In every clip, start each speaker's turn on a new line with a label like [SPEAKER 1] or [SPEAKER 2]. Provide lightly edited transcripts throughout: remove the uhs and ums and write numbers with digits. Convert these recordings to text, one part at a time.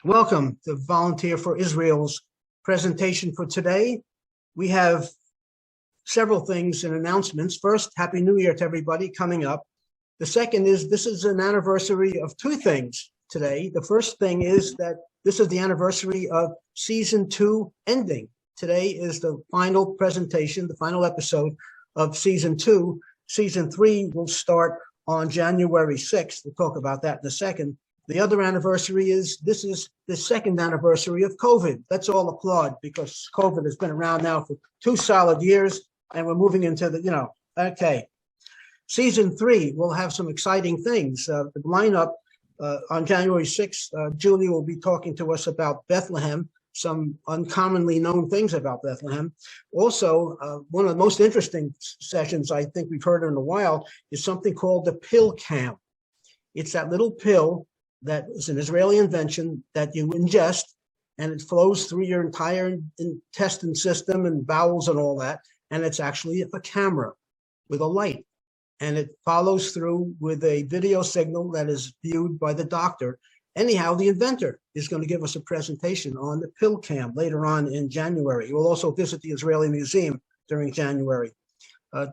[SPEAKER 1] Welcome to Volunteer for Israel's presentation for today. We have several things and announcements. First, Happy New Year to everybody coming up. The second is this is an anniversary of two things today. The first thing is that this is the anniversary of season 2 ending. Today is the final presentation, the final episode of season 2. Season 3 will start on January 6th. We'll talk about that in a second. The other anniversary is this is the second anniversary of COVID. Let's all applaud because COVID has been around now for 2 solid years and we're moving into the, okay. Season 3 will have some exciting things. The lineup on January 6th, Julia will be talking to us about Bethlehem, some uncommonly known things about Bethlehem. Also, one of the most interesting sessions I think we've heard in a while is something called the pill cam. It's that little pill that is an Israeli invention that you ingest and it flows through your entire intestine system and bowels and all that. And it's actually a camera with a light. And it follows through with a video signal that is viewed by the doctor. Anyhow, the inventor is going to give us a presentation on the pill cam later on in January. He will also visit the Israeli Museum during January.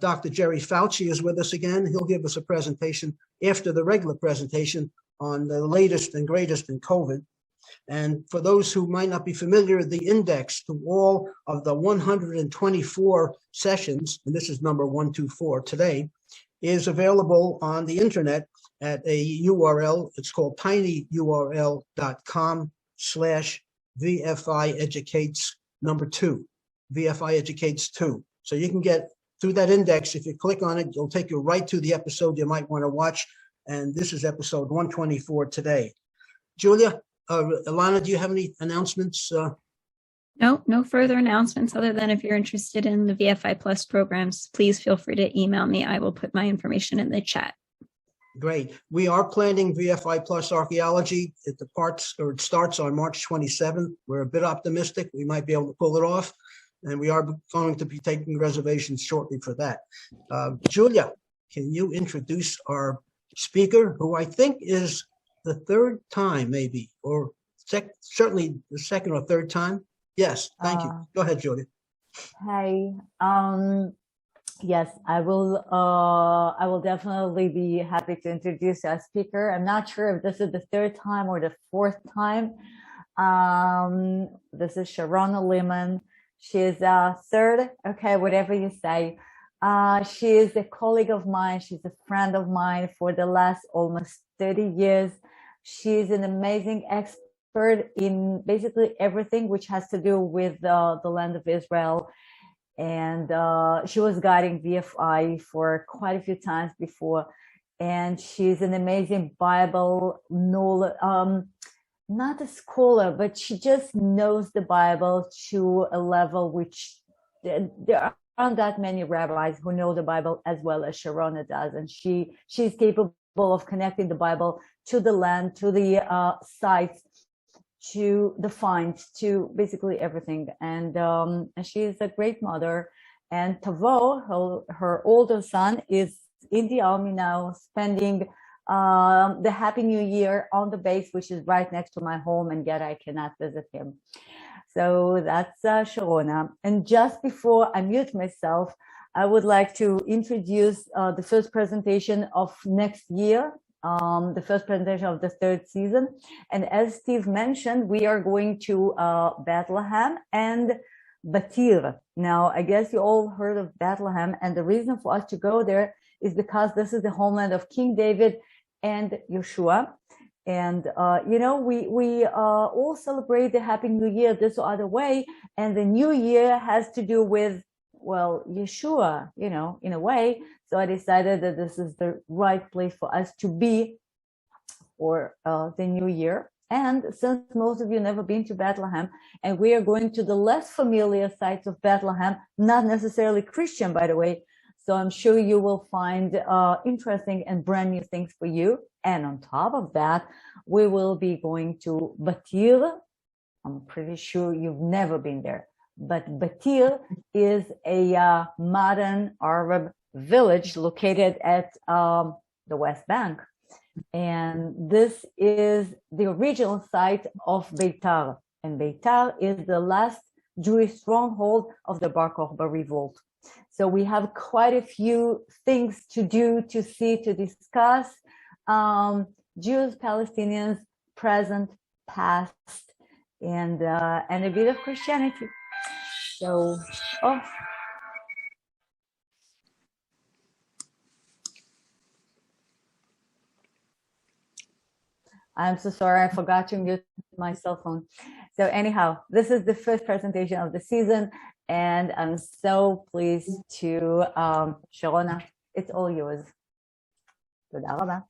[SPEAKER 1] Dr. Jerry Fauci is with us again. He'll give us a presentation after the regular presentation on the latest and greatest in COVID. And for those who might not be familiar, the index to all of the 124 sessions, and this is number 124 today, is available on the internet at a URL. It's called tinyurl.com/VFI educates #2, VFI educates 2. So you can get through that index. If you click on it, it'll take you right to the episode you might want to watch. And this is episode 124 today. Julia, Ilana, do you have any announcements?
[SPEAKER 2] No further announcements other than if you're interested in the VFI Plus programs, please feel free to email me. I will put my information in the chat.
[SPEAKER 1] Great. We are planning VFI Plus archaeology. It starts on March 27th. We're a bit optimistic. We might be able to pull it off. And we are going to be taking reservations shortly for that. Julia, can you introduce our speaker, who I think is the third time maybe, or certainly the second or third time? Yes, thank you. Go ahead, Julia.
[SPEAKER 3] Hi. Yes, I will definitely be happy to introduce our speaker. I'm not sure if this is the third time or the fourth time. This is Sharona Liman. She's third, okay, whatever you say. She is a colleague of mine. She's a friend of mine for the last almost 30 years. She's an amazing expert in basically everything which has to do with the land of Israel. And she was guiding VFI for quite a few times before. And she's an amazing Bible knowledge, not a scholar, but she just knows the Bible to a level which there aren't that many rabbis who know the Bible as well as Sharona does. And she's capable of connecting the Bible to the land, to the sites, to the finds, to basically everything. And she's a great mother. And Tavo, her older son, is in the army now, spending the Happy New Year on the base, which is right next to my home, and yet I cannot visit him. So that's Sharona. And just before I mute myself, I would like to introduce the first presentation of next year, the first presentation of the third season. And as Steve mentioned, we are going to Bethlehem and Batir. Now, I guess you all heard of Bethlehem, and the reason for us to go there is because this is the homeland of King David and Yeshua. And, we all celebrate the Happy New Year this or other way. And the New Year has to do with, well, Yeshua, in a way. So I decided that this is the right place for us to be for the New Year. And since most of you never been to Bethlehem, and we are going to the less familiar sites of Bethlehem, not necessarily Christian, by the way. So I'm sure you will find interesting and brand new things for you. And on top of that, we will be going to Batir. I'm pretty sure you've never been there. But Batir is a modern Arab village located at the West Bank. And this is the original site of Beitar. And Beitar is the last Jewish stronghold of the Bar Kokhba revolt. So we have quite a few things to do, to see, to discuss. Jews, Palestinians, present, past, and a bit of Christianity. So, I'm so sorry, I forgot to mute my cell phone. So anyhow, this is the first presentation of the season, and I'm so pleased to, Sharona, it's all yours.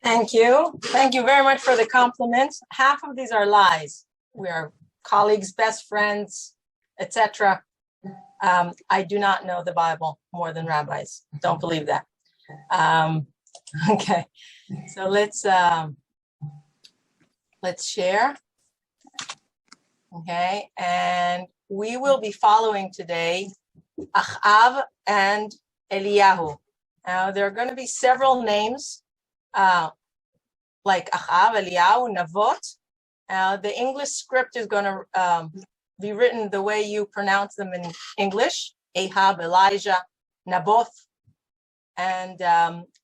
[SPEAKER 4] Thank you. Thank you very much for the compliments. Half of these are lies. We are colleagues, best friends, etc. I do not know the Bible more than rabbis. Don't believe that. Okay, so let's share. Okay, and we will be following today Achav and Eliyahu. Now there are going to be several names like Achav, Eliyahu, Naboth. The English script is going to be written the way you pronounce them in English: Achav, Elijah, Naboth, and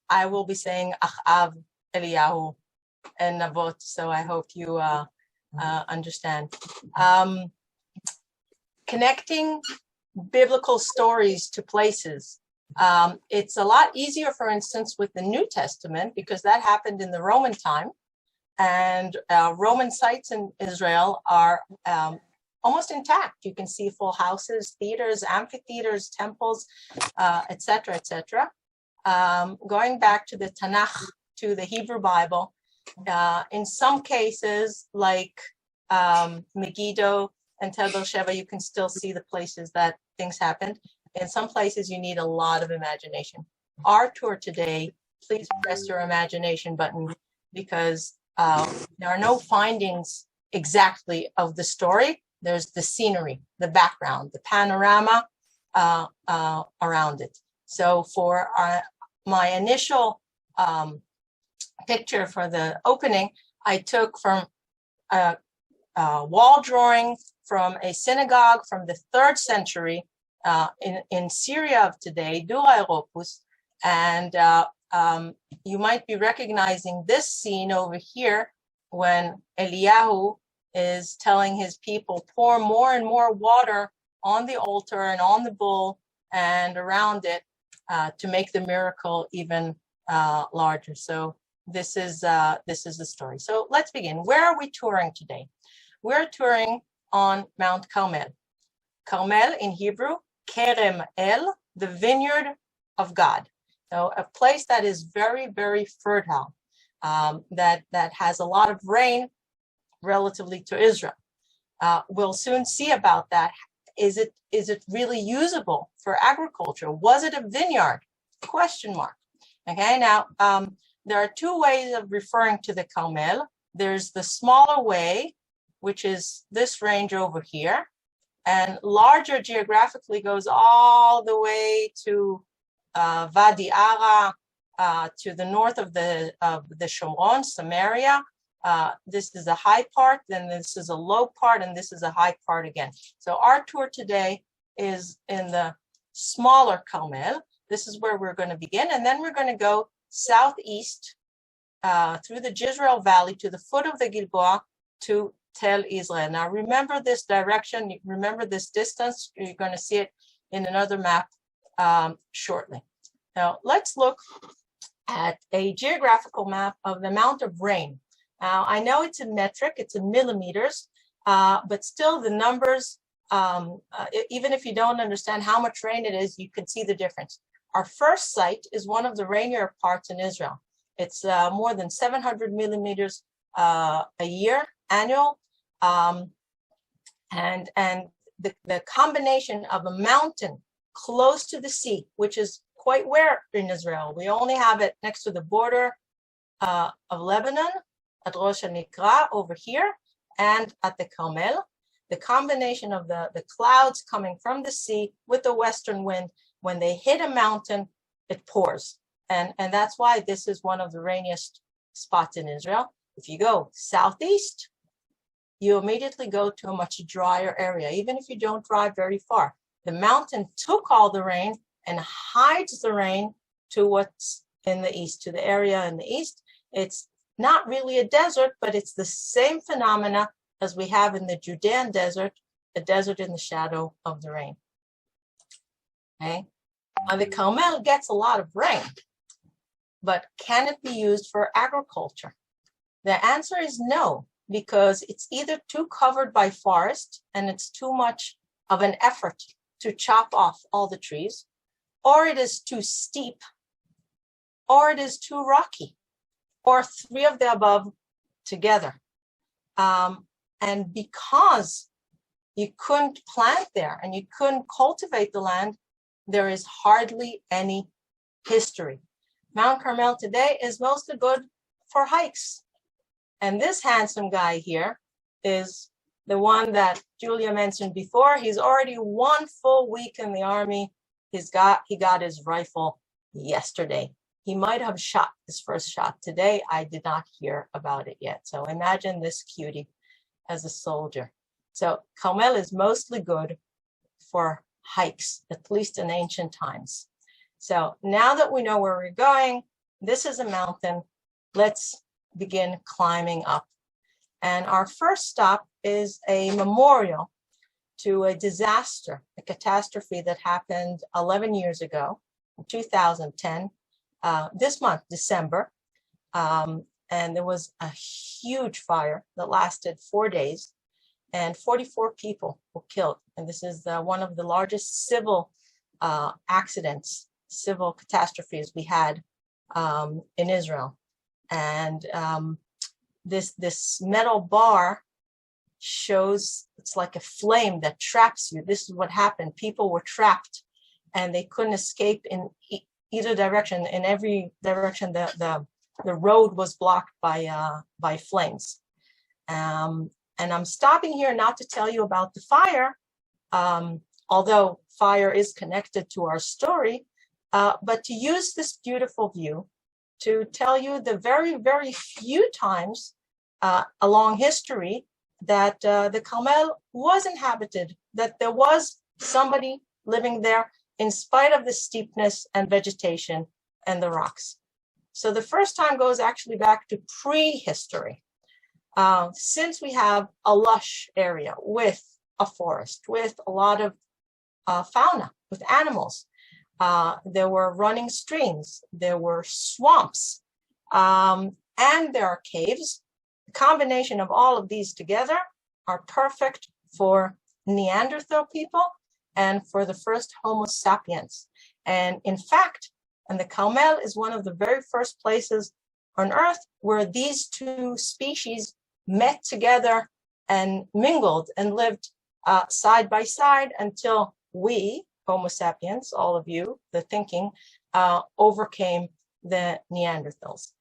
[SPEAKER 4] I will be saying Achav, Eliyahu, and Naboth. So I hope you understand. Connecting biblical stories to places. It's a lot easier, for instance, with the New Testament, because that happened in the Roman time, and Roman sites in Israel are almost intact. You can see full houses, theaters, amphitheaters, temples, etc., etc. Going back to the Tanakh, to the Hebrew Bible, in some cases, like Megiddo and Tel Beersheba, you can still see the places that things happened. In some places, you need a lot of imagination. Our tour today, please press your imagination button, because there are no findings exactly of the story. There's the scenery, the background, the panorama around it. So for my initial picture for the opening, I took from a wall drawing from a synagogue from the 3rd century in Syria of today, Dura Europus, and you might be recognizing this scene over here when Eliyahu is telling his people, pour more and more water on the altar and on the bull and around it to make the miracle even larger. So this is the story. So let's begin. Where are we touring today? We're touring on Mount Carmel. Carmel in Hebrew, Kerem El, the Vineyard of God. So a place that is very, very fertile, that has a lot of rain relatively to Israel. We'll soon see about that. Is it really usable for agriculture? Was it a vineyard? Question mark. Okay, now there are two ways of referring to the Carmel. There's the smaller way, which is this range over here, and larger geographically goes all the way to Wadi Ara, to the north of the Shomron, Samaria. This is a high part, then this is a low part, and this is a high part again. So our tour today is in the smaller Carmel. This is where we're going to begin, and then we're going to go southeast through the Yizra'el Valley to the foot of the Gilboa to Tel Yizra'el. Now remember this direction, remember this distance. You're going to see it in another map shortly. Now let's look at a geographical map of the amount of rain. Now I know it's in metric, it's in millimeters, but still the numbers, even if you don't understand how much rain it is, you can see the difference. Our first site is one of the rainier parts in Israel. It's more than 700 millimeters a year, annual. And the combination of a mountain close to the sea, which is quite rare in Israel. We only have it next to the border of Lebanon, at Rosh HaNikra over here, and at the Carmel. The combination of the clouds coming from the sea with the western wind, when they hit a mountain, it pours. And that's why this is one of the rainiest spots in Israel. If you go southeast, you immediately go to a much drier area, even if you don't drive very far. The mountain took all the rain and hides the rain to what's in the east, to the area in the east. It's not really a desert, but it's the same phenomena as we have in the Judean desert, a desert in the shadow of the rain. Okay. Now the Carmel gets a lot of rain, but can it be used for agriculture? The answer is no, because it's either too covered by forest and it's too much of an effort to chop off all the trees, or it is too steep, or it is too rocky, or three of the above together. And because you couldn't plant there and you couldn't cultivate the land, there is hardly any history. Mount Carmel today is mostly good for hikes. And this handsome guy here is the one that Julia mentioned before. He's already 1 full week in the army. He got his rifle yesterday. He might have shot his first shot today. I did not hear about it yet. So imagine this cutie as a soldier. So Carmel is mostly good for hikes, at least in ancient times. So now that we know where we're going, this is a mountain. Let's begin climbing up. And our first stop is a memorial to a disaster, a catastrophe that happened 11 years ago, in 2010, this month, December. And there was a huge fire that lasted 4 days, and 44 people were killed. And this is one of the largest civil accidents, civil catastrophes we had in Israel. And this metal bar shows it's like a flame that traps you. This is what happened. People were trapped and they couldn't escape in either direction. In every direction, the road was blocked by flames. And I'm stopping here not to tell you about the fire, although fire is connected to our story, but to use this beautiful view to tell you the very, very few times along history that the Carmel was inhabited, that there was somebody living there in spite of the steepness and vegetation and the rocks. So the first time goes actually back to prehistory. Since we have a lush area with a forest, with a lot of fauna, with animals, there were running streams, there were swamps, and there are caves. The combination of all of these together are perfect for Neanderthal people and for the first Homo sapiens. And in fact, and the Carmel is one of the very first places on Earth where these two species met together and mingled and lived side by side until we, Homo sapiens, all of you, the thinking, overcame the Neanderthals.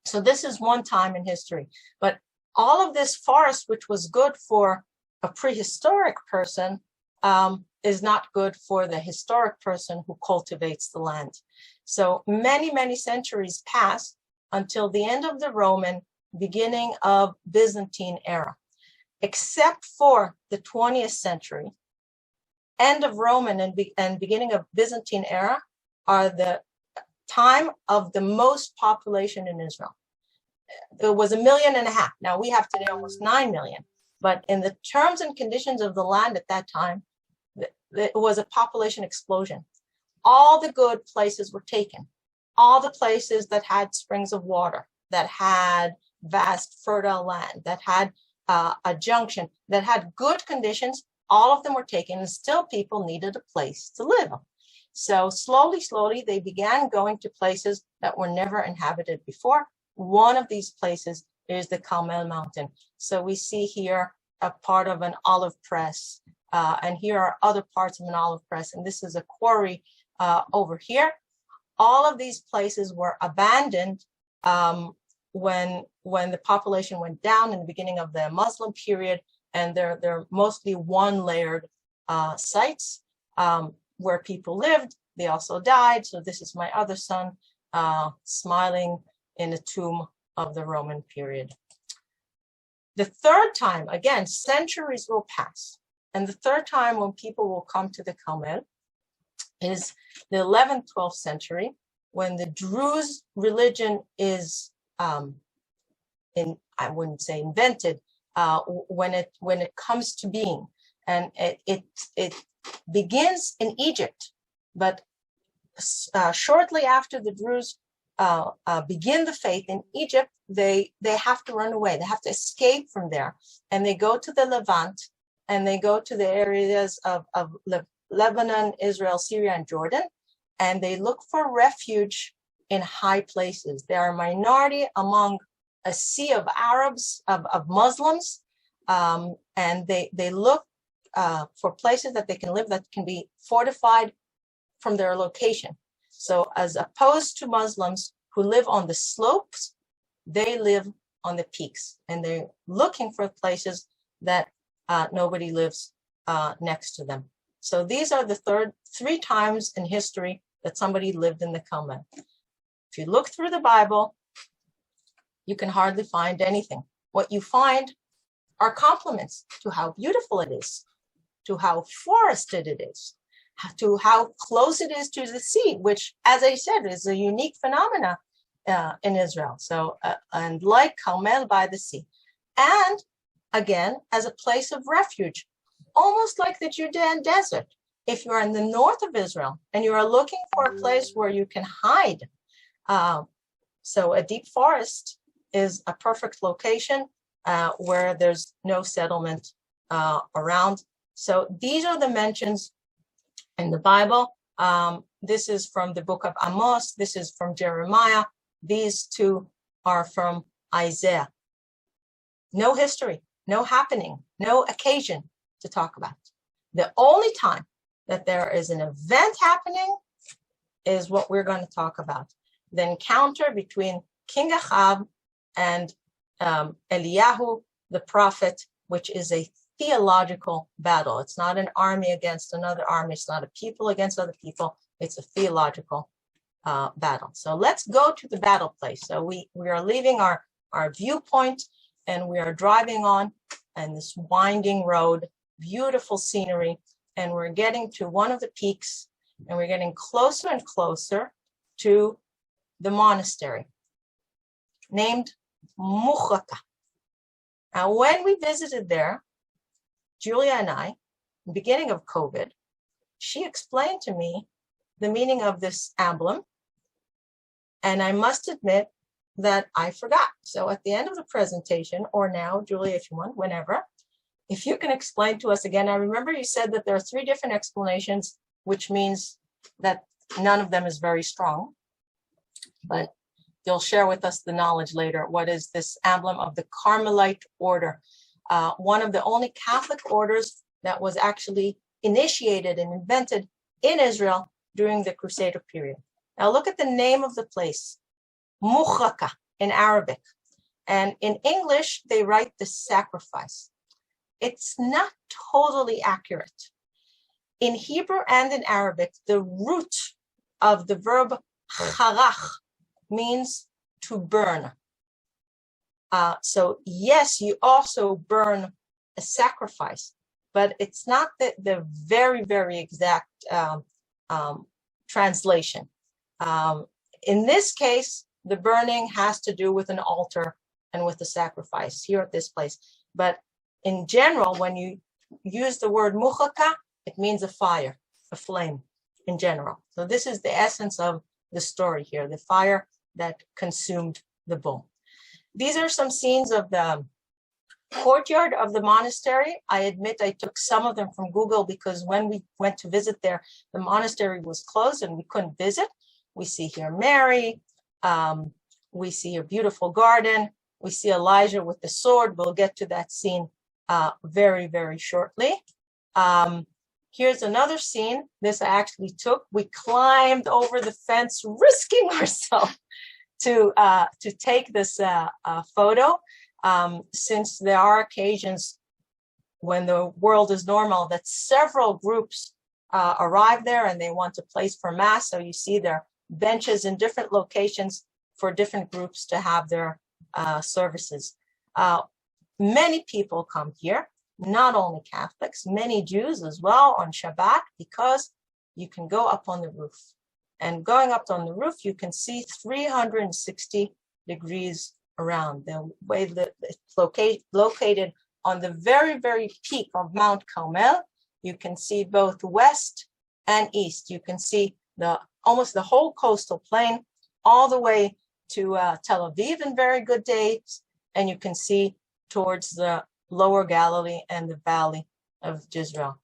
[SPEAKER 4] So this is one time in history. But all of this forest, which was good for a prehistoric person, is not good for the historic person who cultivates the land. So many, many centuries pass until the end of the Roman, beginning of Byzantine era. Except for the 20th century, end of Roman and beginning of Byzantine era are the time of the most population in Israel. It was 1.5 million. Now we have today almost 9 million. But in the terms and conditions of the land at that time, it was a population explosion. All the good places were taken. All the places that had springs of water, that had vast fertile land, that had a junction, that had good conditions, all of them were taken, and still people needed a place to live. So slowly, they began going to places that were never inhabited before. One of these places is the Carmel Mountain. So we see here a part of an olive press, and here are other parts of an olive press, and this is a quarry over here. All of these places were abandoned when the population went down in the beginning of the Muslim period, and they're mostly one-layered sites where people lived. They also died. So this is my other son smiling in a tomb of the Roman period. The third time, again, centuries will pass. And the third time when people will come to the Carmel is the 11th, 12th century, when the Druze religion is, I wouldn't say invented, when it comes to being. And it begins in Egypt, but shortly after the Druze begin the faith in Egypt, they have to run away. They have to escape from there, and they go to the Levant, and they go to the areas of Lebanon, Israel, Syria, and Jordan, and they look for refuge in high places. They are a minority among a sea of Arabs, of Muslims, and they look for places that they can live that can be fortified from their location. So as opposed to Muslims who live on the slopes, they live on the peaks, and they're looking for places that nobody lives next to them. So these are the three times in history that somebody lived in the Carmel. If you look through the Bible, you can hardly find anything. What you find are compliments to how beautiful it is, to how forested it is, to how close it is to the sea, which, as I said, is a unique phenomena in Israel. So, and like Carmel by the sea. And again, as a place of refuge, almost like the Judean desert. If you are in the north of Israel and you are looking for a place where you can hide, so a deep forest is a perfect location where there's no settlement around. So these are the mentions in the Bible. This is from the book of Amos. This is from Jeremiah. These two are from Isaiah. No history, no happening, no occasion to talk about. The only time that there is an event happening is what we're going to talk about. The encounter between King Achav and Eliyahu, the prophet, which is a theological battle. It's not an army against another army. It's not a people against other people. It's a theological battle. So let's go to the battle place. So we are leaving our viewpoint, and we are driving on and this winding road, beautiful scenery, and we're getting to one of the peaks, and we're getting closer and closer to the monastery named Muchaka. Now, when we visited there, Julia and I, in the beginning of COVID, she explained to me the meaning of this emblem, and I must admit that I forgot. So at the end of the presentation, or now, Julia, if you want, whenever, if you can explain to us again. I remember you said that there are 3 different explanations, which means that none of them is very strong, but you'll share with us the knowledge later. What is this emblem of the Carmelite order? One of the only Catholic orders that was actually initiated and invented in Israel during the Crusader period. Now look at the name of the place, Muchaka in Arabic. And in English, they write the sacrifice. It's not totally accurate. In Hebrew and in Arabic, the root of the verb charach means to burn. So yes, you also burn a sacrifice, but it's not the very, very exact translation. In this case, the burning has to do with an altar and with the sacrifice here at this place. But in general, when you use the word muchaka, it means a fire, a flame in general. So this is the essence of the story here, the fire that consumed the bull. These are some scenes of the courtyard of the monastery. I admit I took some of them from Google because when we went to visit there, the monastery was closed and we couldn't visit. We see here Mary. We see a beautiful garden. We see Elijah with the sword. We'll get to that scene very, very shortly. Here's another scene. This I actually took. We climbed over the fence, risking ourselves to take this photo, since there are occasions when the world is normal that several groups arrive there and they want a place for mass. So you see there benches in different locations for different groups to have their services. Many people come here, not only Catholics, many Jews as well on Shabbat, because you can go up on the roof. And going up on the roof, you can see 360 degrees around. The way that it's located on the very, very peak of Mount Carmel, you can see both west and east. You can see almost the whole coastal plain, all the way to Tel Aviv in very good days, and you can see towards the lower Galilee and the valley of Yizra'el.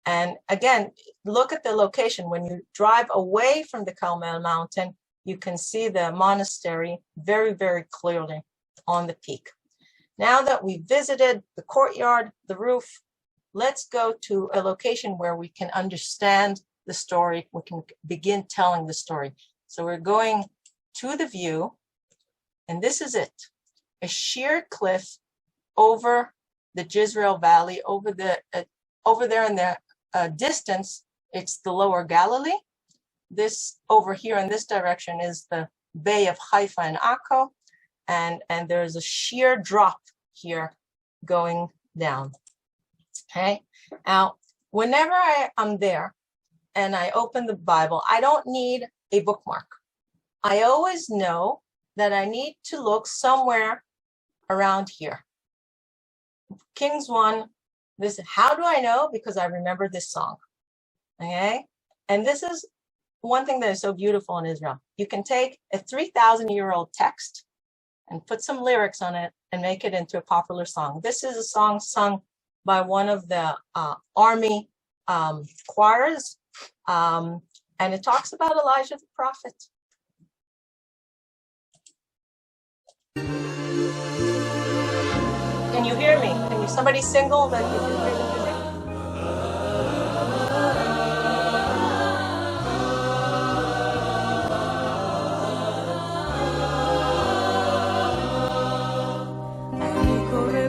[SPEAKER 4] And again, look at the location. When you drive away from the Carmel mountain, you can see the monastery very, very clearly on the peak. Now that we visited the courtyard, the roof, let's go to a location where we can understand the story. We can begin telling the story. So we're going to the view, and this is it. A sheer cliff over the Yizra'el Valley, over there in the distance, it's the lower Galilee. This over here in this direction is the Bay of Haifa and Akko, and there's a sheer drop here going down. Okay, now whenever I'm there and I open the Bible, I don't need a bookmark. I always know that I need to look somewhere around here. Kings 1, this, how do I know? Because I remember this song. Okay, and this is one thing that is so beautiful in Israel. You can take a 3,000-year-old text and put some lyrics on it and make it into a popular song. This is a song sung by one of the army choirs, and it talks about Elijah the prophet. Can you hear me? Can you, somebody single that you can hear the music?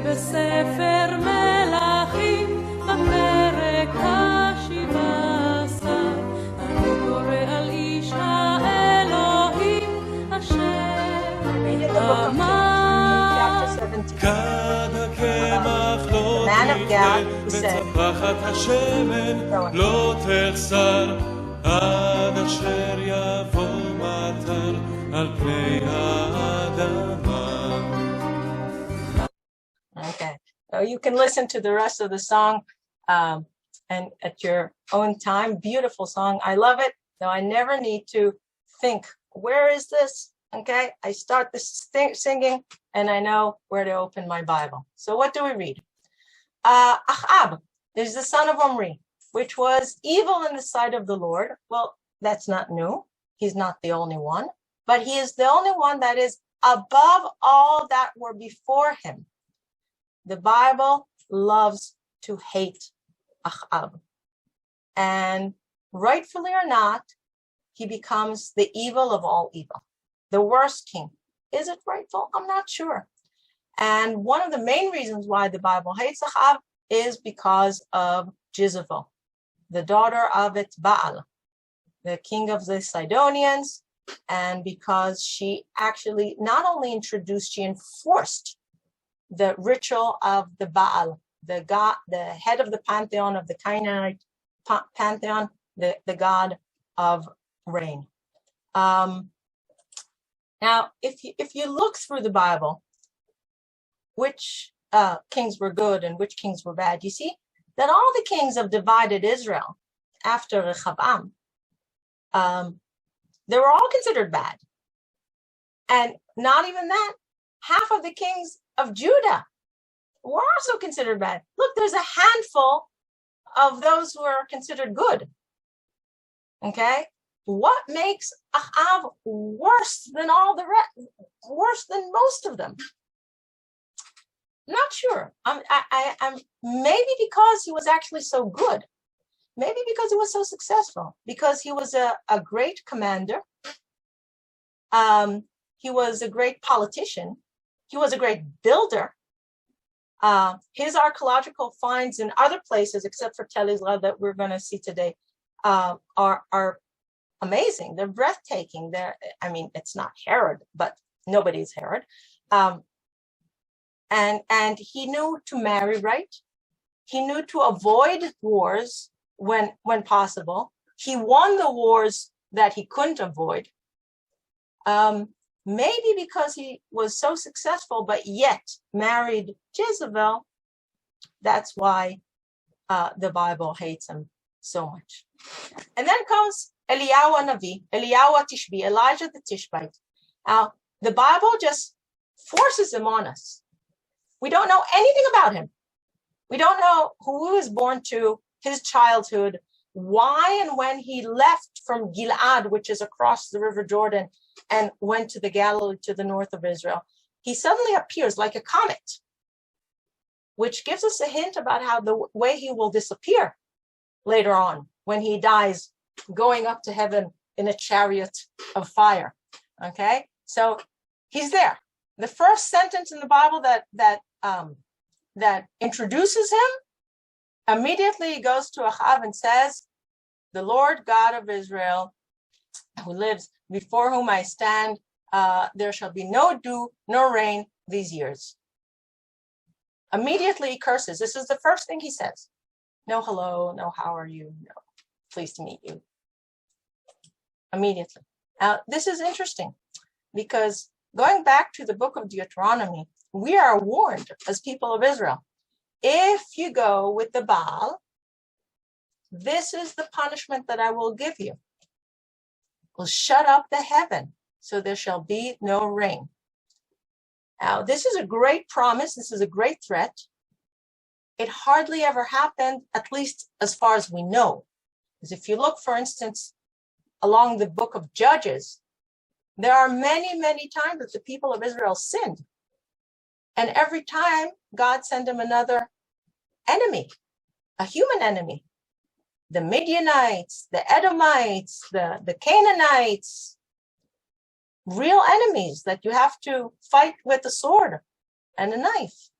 [SPEAKER 5] בספר מלכים בפרק ה-17 אני קורא על איש האלוהים אשר אמר
[SPEAKER 4] כד הקמח לא תכלה וצפחת השמן לא תחסר עד אשר יבוא מטר על פני האדמה. Okay, so you can listen to the rest of the song and at your own time. Beautiful song. I love it. So I never need to think, where is this? Okay, I start this singing and I know where to open my Bible. So what do we read? Achav is the son of Omri, which was evil in the sight of the Lord. Well, that's not new. He's not the only one, but he is the only one that is above all that were before him. The Bible loves to hate Achav. And rightfully or not, he becomes the evil of all evil, the worst king. Is it rightful? I'm not sure. And one of the main reasons why the Bible hates Achav is because of Jezebel, the daughter of its Baal, the king of the Sidonians, and because she actually not only introduced, she enforced the ritual of the Baal, the god, the head of the pantheon of the Canaanite pantheon, the god of rain. Now, if you look through the Bible, which kings were good and which kings were bad, you see that all the kings of divided Israel after Rehoboam, they were all considered bad. And not even that, half of the kings of Judah were also considered bad. Look, there's a handful of those who are considered good. Okay? What makes Achav worse than all the rest, worse than most of them? Not sure. I'm maybe because he was actually so good. Maybe because he was so successful. Because he was a great commander. He was a great politician. He was a great builder. His archaeological finds in other places, except for Tel Yizra'el that we're going to see today, are amazing. They're breathtaking. It's not Herod, but nobody's Herod. And he knew to marry right. He knew to avoid wars when possible. He won the wars that he couldn't avoid. Maybe because he was so successful, but yet married Jezebel. That's why the Bible hates him so much. And then comes Eliyahu Navi, Eliyahu Tishbi, Elijah the Tishbite. Now, the Bible just forces him on us. We don't know anything about him. We don't know who he was born to, his childhood, why and when he left from Gilad, which is across the River Jordan, and went to the Galilee to the north of Israel. He suddenly appears like a comet, which gives us a hint about how the way he will disappear later on when he dies, going up to heaven in a chariot of fire. Okay, so he's there. The first sentence in the Bible that introduces him, immediately he goes to Achav and says, "The Lord God of Israel, who lives before whom I stand, there shall be no dew nor rain these years." Immediately he curses. This is the first thing he says. No hello, no how are you, no pleased to meet you. Immediately. Now, this is interesting because going back to the book of Deuteronomy, we are warned as people of Israel, if you go with the Baal, this is the punishment that I will give you. Will shut up the heaven, so there shall be no rain. Now, this is a great promise. This is a great threat. It hardly ever happened, at least as far as we know. Because if you look, for instance, along the book of Judges, there are many, many times that the people of Israel sinned. And every time God sent them another enemy, a human enemy. The Midianites, the Edomites, the Canaanites, real enemies that you have to fight with a sword and a knife.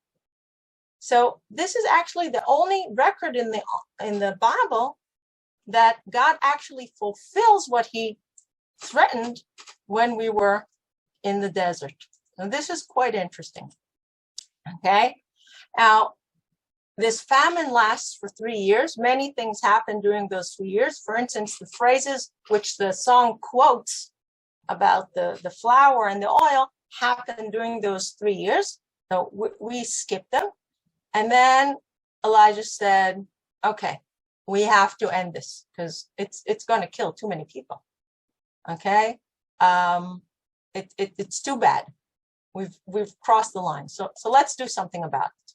[SPEAKER 4] So this is actually the only record in the Bible that God actually fulfills what he threatened when we were in the desert. And this is quite interesting. Okay. Now, this famine lasts for 3 years. Many things happen during those 3 years. For instance, the phrases which the song quotes about the flour and the oil happened during those 3 years. So we skipped them. And then Elijah said, okay, we have to end this because it's going to kill too many people. Okay. It's too bad. We've crossed the line. So let's do something about it.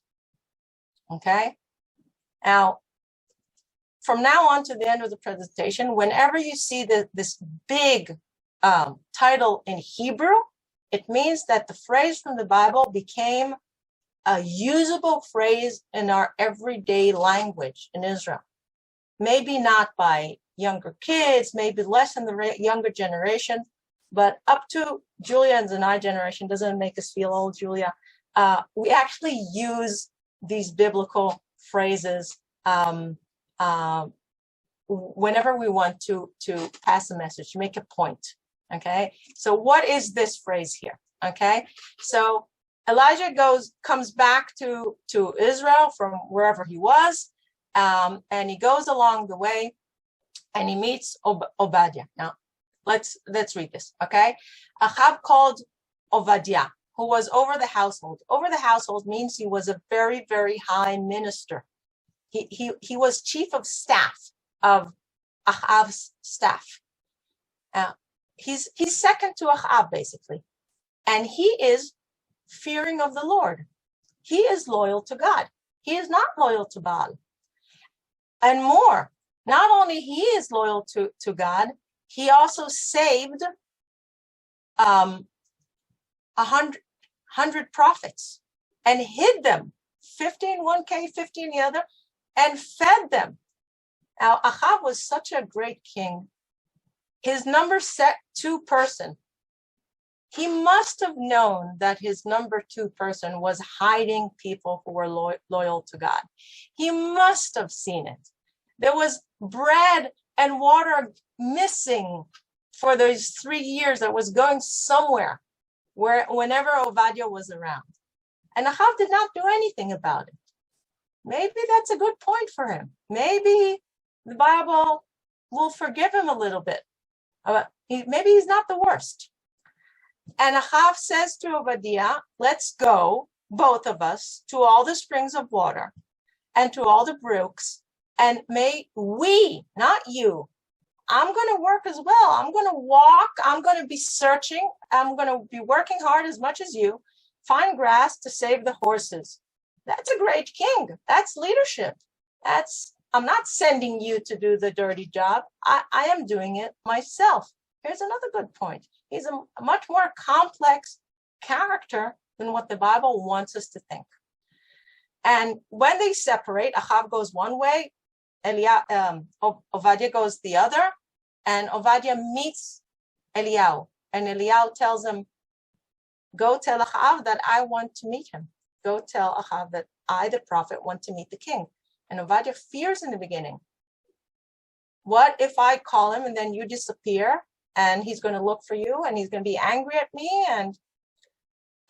[SPEAKER 4] Okay. Now, from now on to the end of the presentation, whenever you see this big title in Hebrew, it means that the phrase from the Bible became a usable phrase in our everyday language in Israel. Maybe not by younger kids, maybe less in the younger generation, but up to Julia and I generation, doesn't make us feel old, Julia. We actually use these biblical phrases whenever we want to pass a message, to make a point. Okay, so what is this phrase here? Okay, so Elijah comes back to Israel from wherever he was, and he goes along the way, and he meets Obadiah. Now, let's read this. Okay, Achav called Obadiah, who was over the household. Over the household means he was a very, very high minister. He was chief of staff of Achav's staff. He's second to Achav, basically. And he is fearing of the Lord. He is loyal to God. He is not loyal to Baal. And more, not only he is loyal to God, he also saved 100 prophets and hid them, 15 one cave, 15 the other, and fed them. Now, Achav was such a great king. His number set 2 person. He must have known that his number 2 person was hiding people who were loyal to God. He must have seen it. There was bread and water missing for those 3 years that was going somewhere whenever Obadiah was around. And Achav did not do anything about it. Maybe that's a good point for him. Maybe the Bible will forgive him a little bit. Maybe he's not the worst. And Achav says to Obadiah, let's go, both of us, to all the springs of water and to all the brooks, and may we, not you, I'm going to work as well. I'm going to walk. I'm going to be searching. I'm going to be working hard as much as you, find grass to save the horses. That's a great king. That's leadership. I'm not sending you to do the dirty job. I am doing it myself. Here's another good point. He's a much more complex character than what the Bible wants us to think. And when they separate, Achav goes one way, Obadiah goes the other, and Obadiah meets Eliyahu. And Eliyahu tells him, go tell Achav that I want to meet him. Go tell Achav that I, the prophet, want to meet the king. And Obadiah fears in the beginning. What if I call him and then you disappear and he's going to look for you and he's going to be angry at me?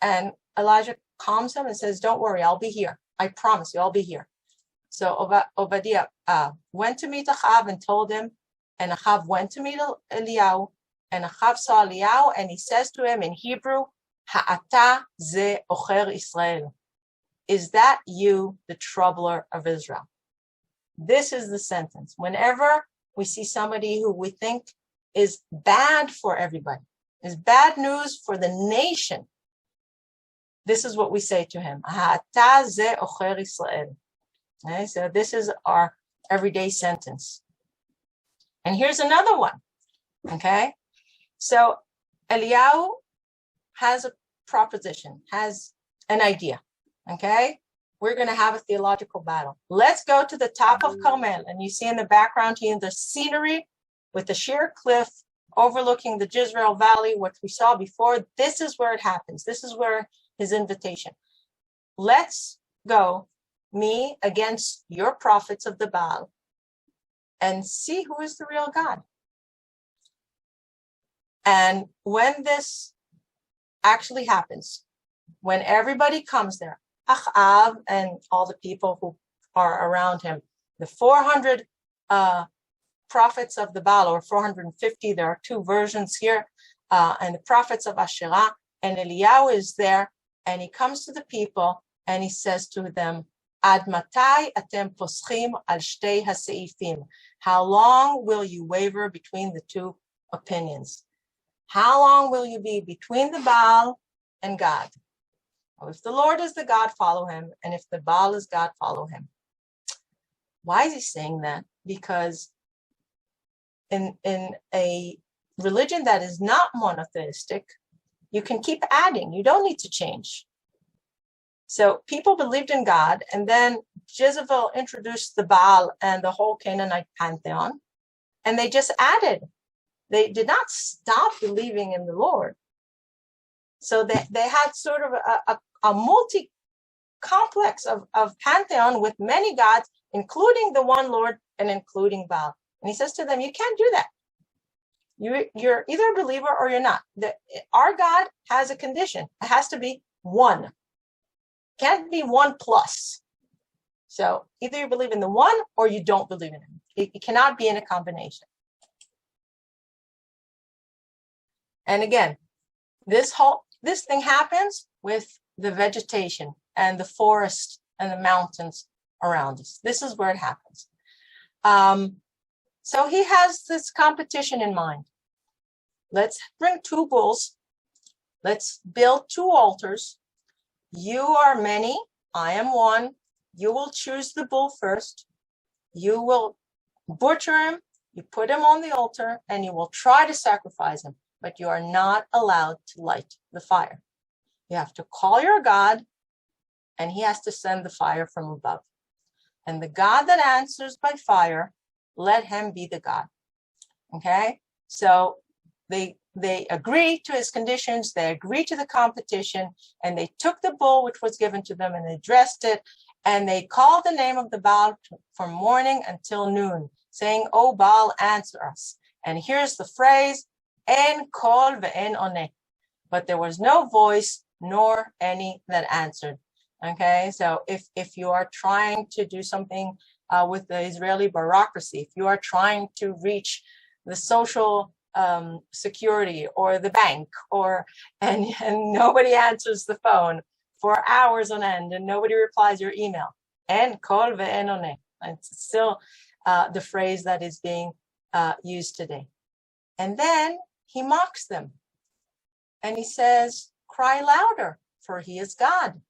[SPEAKER 4] And Elijah calms him and says, don't worry, I'll be here. I promise you, I'll be here. So Obadiah went to meet Achav and told him, and Achav went to meet Eliyahu, and Achav saw Eliyahu, and he says to him in Hebrew, Ha'ata ze ocher Israel. Is that you, the troubler of Israel? This is the sentence. Whenever we see somebody who we think is bad for everybody, is bad news for the nation, this is what we say to him. Ha'ata ze ocher Israel. Okay, so this is our everyday sentence. And here's another one. Okay, so Eliyahu has a proposition, has an idea. Okay, we're going to have a theological battle. Let's go to the top of Carmel. And you see in the background here the scenery with the sheer cliff overlooking the Yizra'el Valley, what we saw before. This is where it happens. This is where his invitation. Let's go, me against your prophets of the Baal, and see who is the real God. And when this actually happens, when everybody comes there, Achav and all the people who are around him, the 400 prophets of the Baal, or 450, there are two versions here, and the prophets of Asherah, and Eliyahu is there, and he comes to the people, and he says to them, Ad matai atem poschim al shtei haseifim. How long will you waver between the two opinions? How long will you be between the Baal and God? Well, if the Lord is the God, follow him. And if the Baal is God, follow him. Why is he saying that? Because in a religion that is not monotheistic, you can keep adding. You don't need to change. So people believed in God, and then Jezebel introduced the Baal and the whole Canaanite pantheon, and they just added. They did not stop believing in the Lord. So they had sort of a multi-complex of pantheon with many gods, including the one Lord and including Baal. And he says to them, you can't do that. You're either a believer or you're not. Our God has a condition. It has to be one. Can't be one plus. So either you believe in the one or you don't believe in him. It cannot be in a combination. And again, this thing happens with the vegetation and the forest and the mountains around us. This is where it happens. So he has this competition in mind. Let's bring 2 bulls. Let's build 2 altars. You are many, I am one. You will choose the bull first. You will butcher him, you put him on the altar, and you will try to sacrifice him, but you are not allowed to light the fire. You have to call your God, and he has to send the fire from above. And the God that answers by fire, let him be the God. Okay? So they agree to his conditions, they agree to the competition, and they took the bull which was given to them and they dressed it, and they called the name of the Baal from morning until noon. saying, "Oh Baal, answer us." And here's the phrase, "En kol ve'en oneh." But there was no voice nor any that answered. Okay, so if you are trying to do something with the Israeli bureaucracy, if you are trying to reach the social security or the bank, and nobody answers the phone for hours on end, and nobody replies your email, en kol ve'en oneh. It's still the phrase that is being used today. And then he mocks them, and he says, "Cry louder, for he is God."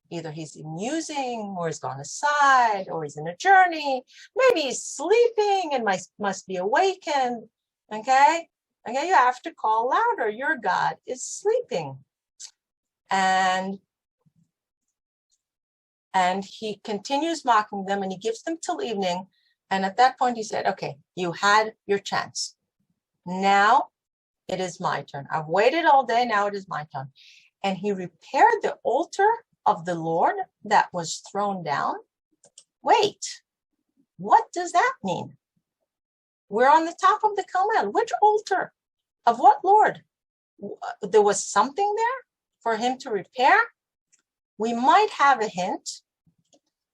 [SPEAKER 4] Either he's musing, or he's gone aside, or he's in a journey. Maybe he's sleeping and must be awakened. Okay, you have to call louder. Your God is sleeping. And he continues mocking them, and he gives them till evening. And at that point, he said, "Okay, you had your chance. Now it is my turn. I've waited all day. Now it is my turn." And he repaired the altar of the Lord that was thrown down. Wait, what does that mean? We're on the top of the Carmel. Which altar? Of what Lord? There was something there for him to repair? We might have a hint.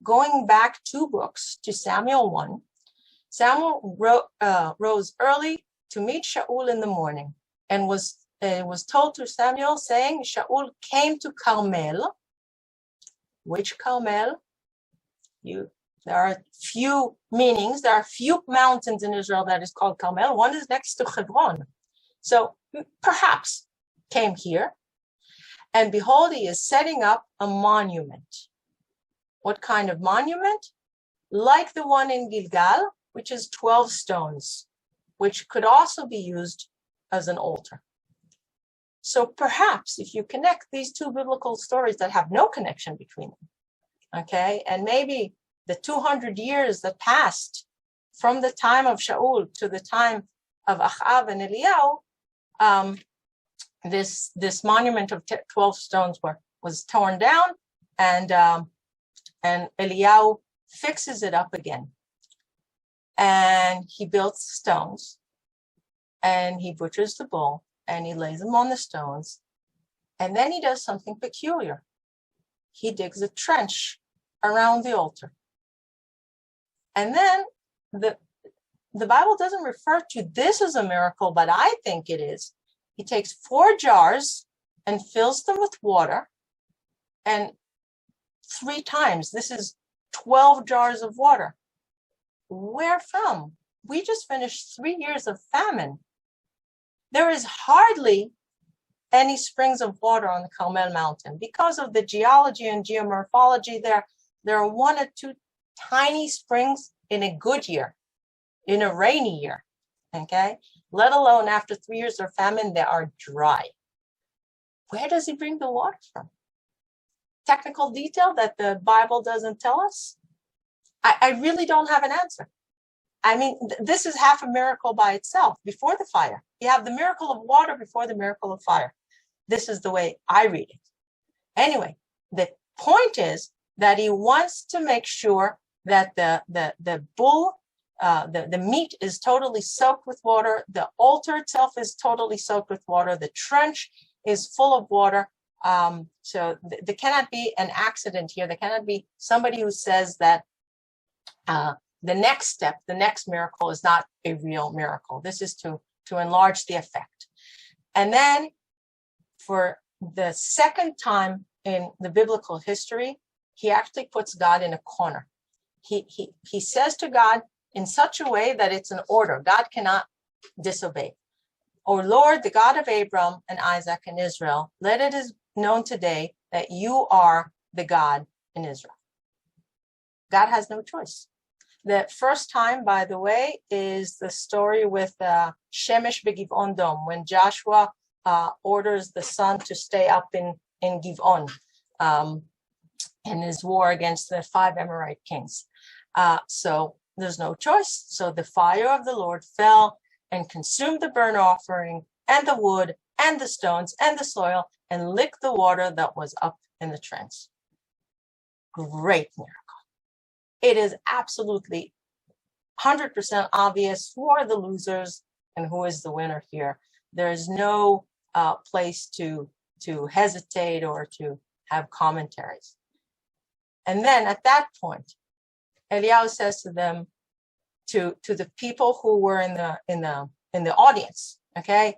[SPEAKER 4] Going back 2 books to Samuel 1, Samuel rose early to meet Shaul in the morning, and was told to Samuel, saying, Shaul came to Carmel. Which Carmel? There are few meanings. There are few mountains in Israel that is called Carmel. One is next to Hebron. So perhaps came here. And behold, he is setting up a monument. What kind of monument? Like the one in Gilgal, which is 12 stones, which could also be used as an altar. So perhaps if you connect these 2 biblical stories that have no connection between them, okay, and maybe the 200 years that passed from the time of Shaul to the time of Achav and Elijah, this monument of 12 stones was torn down, and Elijah fixes it up again. And he builds stones, and he butchers the bull, and he lays them on the stones. And then he does something peculiar. He digs a trench around the altar. And then the Bible doesn't refer to this as a miracle, but I think it is. He takes 4 jars and fills them with water, and 3 times. This is 12 jars of water. Where from? We just finished 3 years of famine. There is hardly any springs of water on the Carmel mountain. Because of the geology and geomorphology there are 1 or 2 tiny springs in a good year, in a rainy year, okay? Let alone after 3 years of famine, they are dry. Where does he bring the water from? Technical detail that the Bible doesn't tell us? I really don't have an answer. I mean, this is half a miracle by itself. Before the fire, you have the miracle of water before the miracle of fire. This is the way I read it. Anyway, the point is that he wants to make sure that the bull, the meat is totally soaked with water. The altar itself is totally soaked with water. The trench is full of water. So there cannot be an accident here. There cannot be somebody who says that the next step, the next miracle is not a real miracle. This is to enlarge the effect. And then for the second time in the biblical history, he actually puts God in a corner. He says to God in such a way that it's an order. God cannot disobey. O Lord, the God of Abraham and Isaac and Israel, let it is known today that you are the God in Israel. God has no choice. The first time, by the way, is the story with Shemesh beGivon Dom, when Joshua orders the sun to stay up in Givon in his war against the 5 Amorite kings. So there's no choice. So the fire of the Lord fell and consumed the burnt offering and the wood and the stones and the soil and licked the water that was up in the trench. Great miracle. It is absolutely 100% obvious who are the losers and who is the winner here. There's no place to hesitate or to have commentaries. And then at that point, Eliyahu says to them, to the people who were in the audience, okay,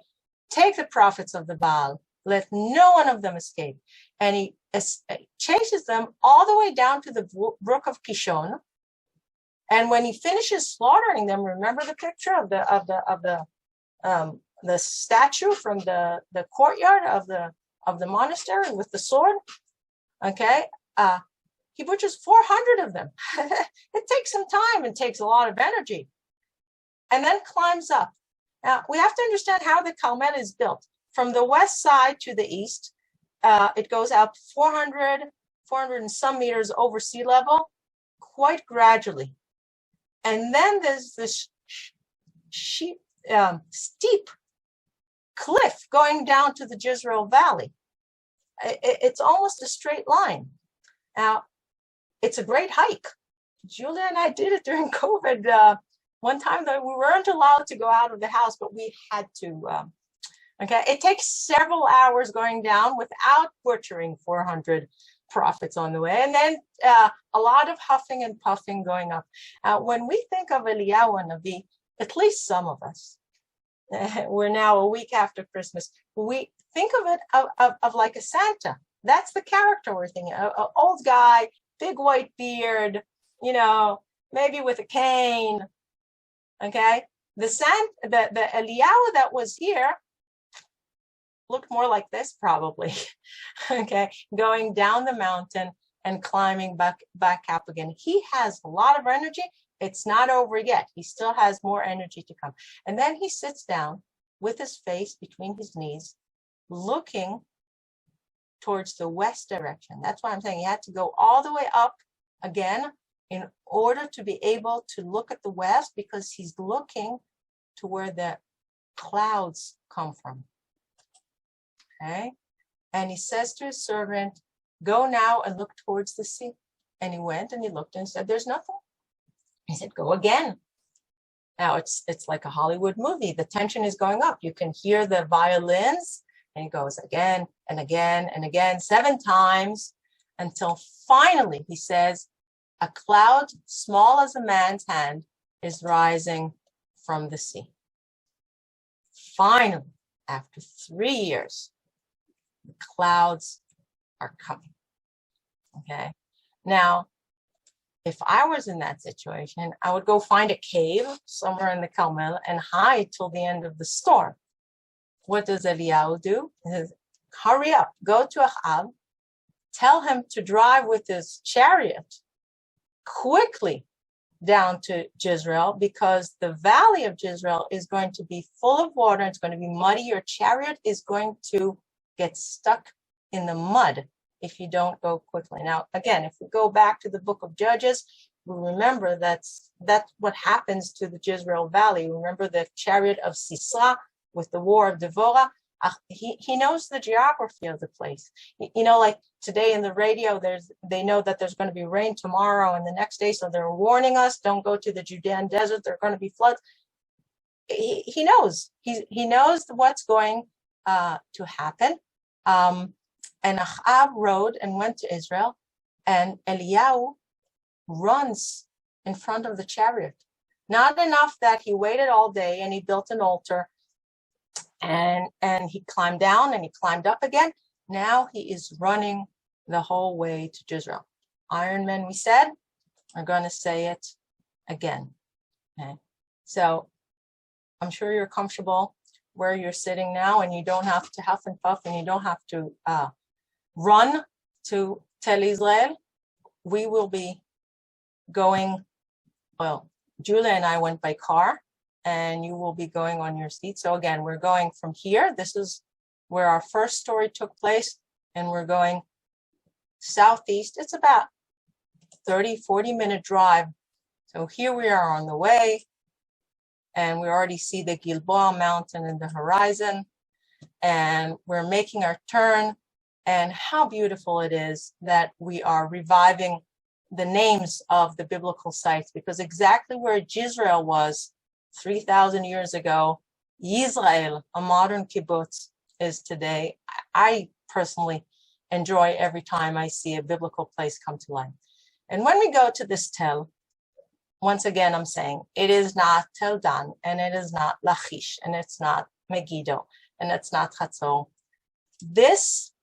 [SPEAKER 4] take the prophets of the Baal, let no one of them escape. And he chases them all the way down to the brook of Kishon. And when he finishes slaughtering them, remember the picture of the statue from the courtyard of the monastery with the sword. Okay, he butchers 400 of them. It takes some time and takes a lot of energy, and then climbs up. Now we have to understand how the Carmel is built. From the west side to the east, it goes up 400 and some meters over sea level, quite gradually. And then there's this steep cliff going down to the Yizra'el Valley. It's almost a straight line. Now, it's a great hike. Julia and I did it during COVID. One time that we weren't allowed to go out of the house, but we had to. Okay, it takes several hours going down without butchering 400 prophets on the way, and then a lot of huffing and puffing going up. When we think of Eliyahu and Navi, at least some of us, we're now a week after Christmas, we think of it of like a Santa. That's the character we're thinking. An old guy, big white beard, maybe with a cane. Okay, the Eliyahu that was here looked more like this probably. Okay, going down the mountain and climbing back up again. He has a lot of energy. It's not over yet. He still has more energy to come. And then he sits down with his face between his knees, looking towards the west direction. That's why I'm saying he had to go all the way up again in order to be able to look at the west, because he's looking to where the clouds come from. Okay, and he says to his servant, go now and look towards the sea. And he went and he looked and said, there's nothing. He said, go again. Now it's like a Hollywood movie. The tension is going up. You can hear the violins, and he goes again and again and again, 7 times, until finally he says, a cloud small as a man's hand is rising from the sea. Finally, after 3 years, the clouds are coming. Okay. Now, if I was in that situation, I would go find a cave somewhere in the Carmel and hide till the end of the storm. What does Eliyahu do? He says, hurry up, go to Achav, tell him to drive with his chariot quickly down to Yizra'el, because the valley of Yizra'el is going to be full of water. It's going to be muddy. Your chariot is going to get stuck in the mud if you don't go quickly. Now, again, if we go back to the book of Judges, we remember that's what happens to the Yizra'el Valley. Remember the chariot of Sisera with the war of Devorah. He knows the geography of the place. Like today in the radio, they know that there's going to be rain tomorrow and the next day, so they're warning us, don't go to the Judean desert. There are going to be floods. He knows. He knows what's going to happen. And Achav rode and went to Israel, and Eliyahu runs in front of the chariot. Not enough that he waited all day and he built an altar, and he climbed down and he climbed up again. Now he is running the whole way to Yizra'el. Iron Men, we said, are going to say it again. Okay. So I'm sure you're comfortable where you're sitting now, and you don't have to huff and puff, and you don't have to run to Tel Israel. We will be going, well, Julia and I went by car, and you will be going on your seat. So again, we're going from here. This is where our first story took place, and we're going southeast. It's about 40-minute drive. So here we are on the way, and we already see the Gilboa mountain in the horizon, and we're making our turn. And how beautiful it is that we are reviving the names of the biblical sites, because exactly where Yizra'el was 3,000 years ago, Yizra'el, a modern kibbutz, is today. I personally enjoy every time I see a biblical place come to life. And when we go to this tel, once again, I'm saying it is not Tel Dan, and it is not Lachish, and it's not Megiddo, and it's not Chatzor. This